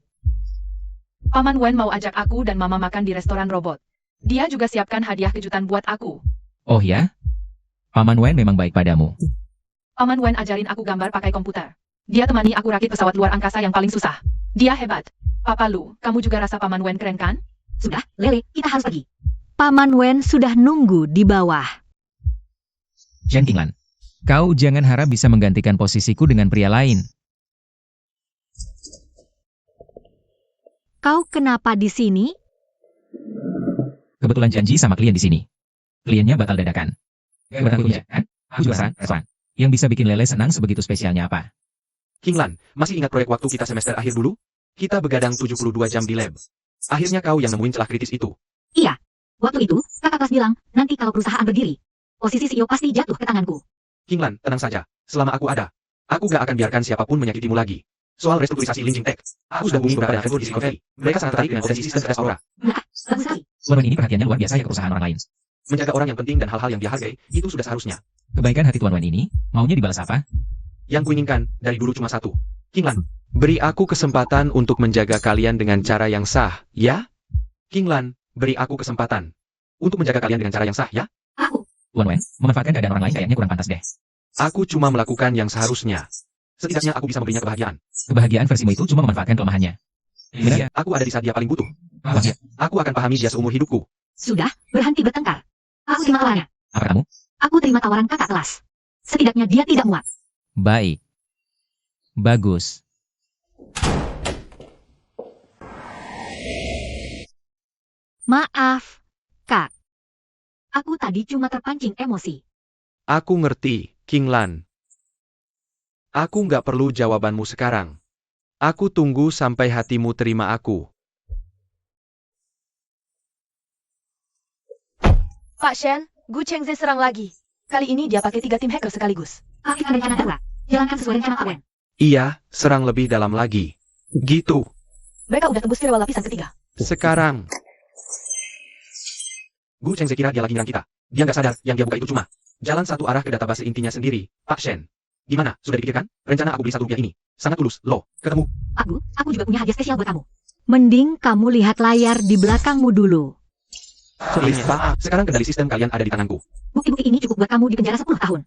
Paman Wen mau ajak aku dan Mama makan di restoran robot. Dia juga siapkan hadiah kejutan buat aku. Oh ya? Paman Wen memang baik padamu. Paman Wen ajarin aku gambar pakai komputer. Dia temani aku rakit pesawat luar angkasa yang paling susah. Dia hebat. Papa Lu, kamu juga rasa Paman Wen keren kan? Sudah, Lele, kita harus pergi. Paman Wen sudah nunggu di bawah. Shen King Lan, kau jangan harap bisa menggantikan posisiku dengan pria lain. Kau kenapa di sini? Kebetulan janji sama klien di sini. Kliennya batal dadakan. Buat aku ya, kan? Aku juga restoran. Yang bisa bikin Lele senang sebegitu spesialnya apa? King Lan, masih ingat proyek waktu kita semester akhir dulu? Kita begadang 72 jam di lab. Akhirnya kau yang nemuin celah kritis itu. Iya. Waktu itu, kakak kelas bilang, nanti kalau perusahaan berdiri, posisi CEO pasti jatuh ke tanganku. King Lan, tenang saja. Selama aku ada, aku gak akan biarkan siapapun menyakitimu lagi. Soal restrukturisasi Linjing Tech, aku sudah hubungi beberapa agentur di Silicon Valley. Mereka sangat tertarik dengan potensi sistem cerdas Aurora. Bagus sekali. Tuan ini perhatiannya luar biasa ya ke perusahaan orang lain. Menjaga orang yang penting dan hal-hal yang dia hargai, itu sudah seharusnya. Kebaikan hati Tuan Wen ini, maunya dibalas apa? Yang kuinginkan, dari dulu cuma satu. King Lan, Beri aku kesempatan untuk menjaga kalian dengan cara yang sah, ya? King Lan, beri aku kesempatan. Untuk menjaga kalian dengan cara yang sah, ya? Aku. Tuan Wen, memanfaatkan keadaan orang lain kayaknya kurang pantas deh. Aku cuma melakukan yang seharusnya. Setidaknya aku bisa memberinya kebahagiaan. Kebahagiaan versimu itu cuma memanfaatkan kelemahannya. Iya, Aku ada di saat dia paling butuh. bahagia. Aku akan pahami dia seumur hidupku. Sudah, berhenti bertengkar. Aku terima tawarannya. Apa kamu? Aku terima tawaran kakak kelas. Setidaknya dia tidak muak. Baik. Bagus. Maaf, Kak. Aku tadi cuma terpancing emosi. Aku ngerti, King Lan. Aku nggak perlu jawabanmu sekarang. Aku tunggu sampai hatimu terima aku. Pak Shen, Gu Chengze serang lagi. Kali ini dia pakai 3 tim hacker sekaligus. Aktifkan rencana darurat. Jalankan sesuai rencana Pak Wen. Iya, serang lebih dalam lagi. Gitu. Mereka udah tembus firewall lapisan ketiga. Sekarang, Gu Chengze kira dia lagi nyerang kita. Dia nggak sadar yang dia buka itu cuma jalan satu arah ke database intinya sendiri. Pak Shen, gimana? Sudah dipikirkan? Rencana aku beli $1 ini. Sangat tulus. Loh, ketemu. Aku juga punya hadiah spesial buat kamu. Mending kamu lihat layar di belakangmu dulu. Please, Pak. Sekarang kendali sistem kalian ada di tanganku. Bukti-bukti ini cukup buat kamu di penjara 10 tahun.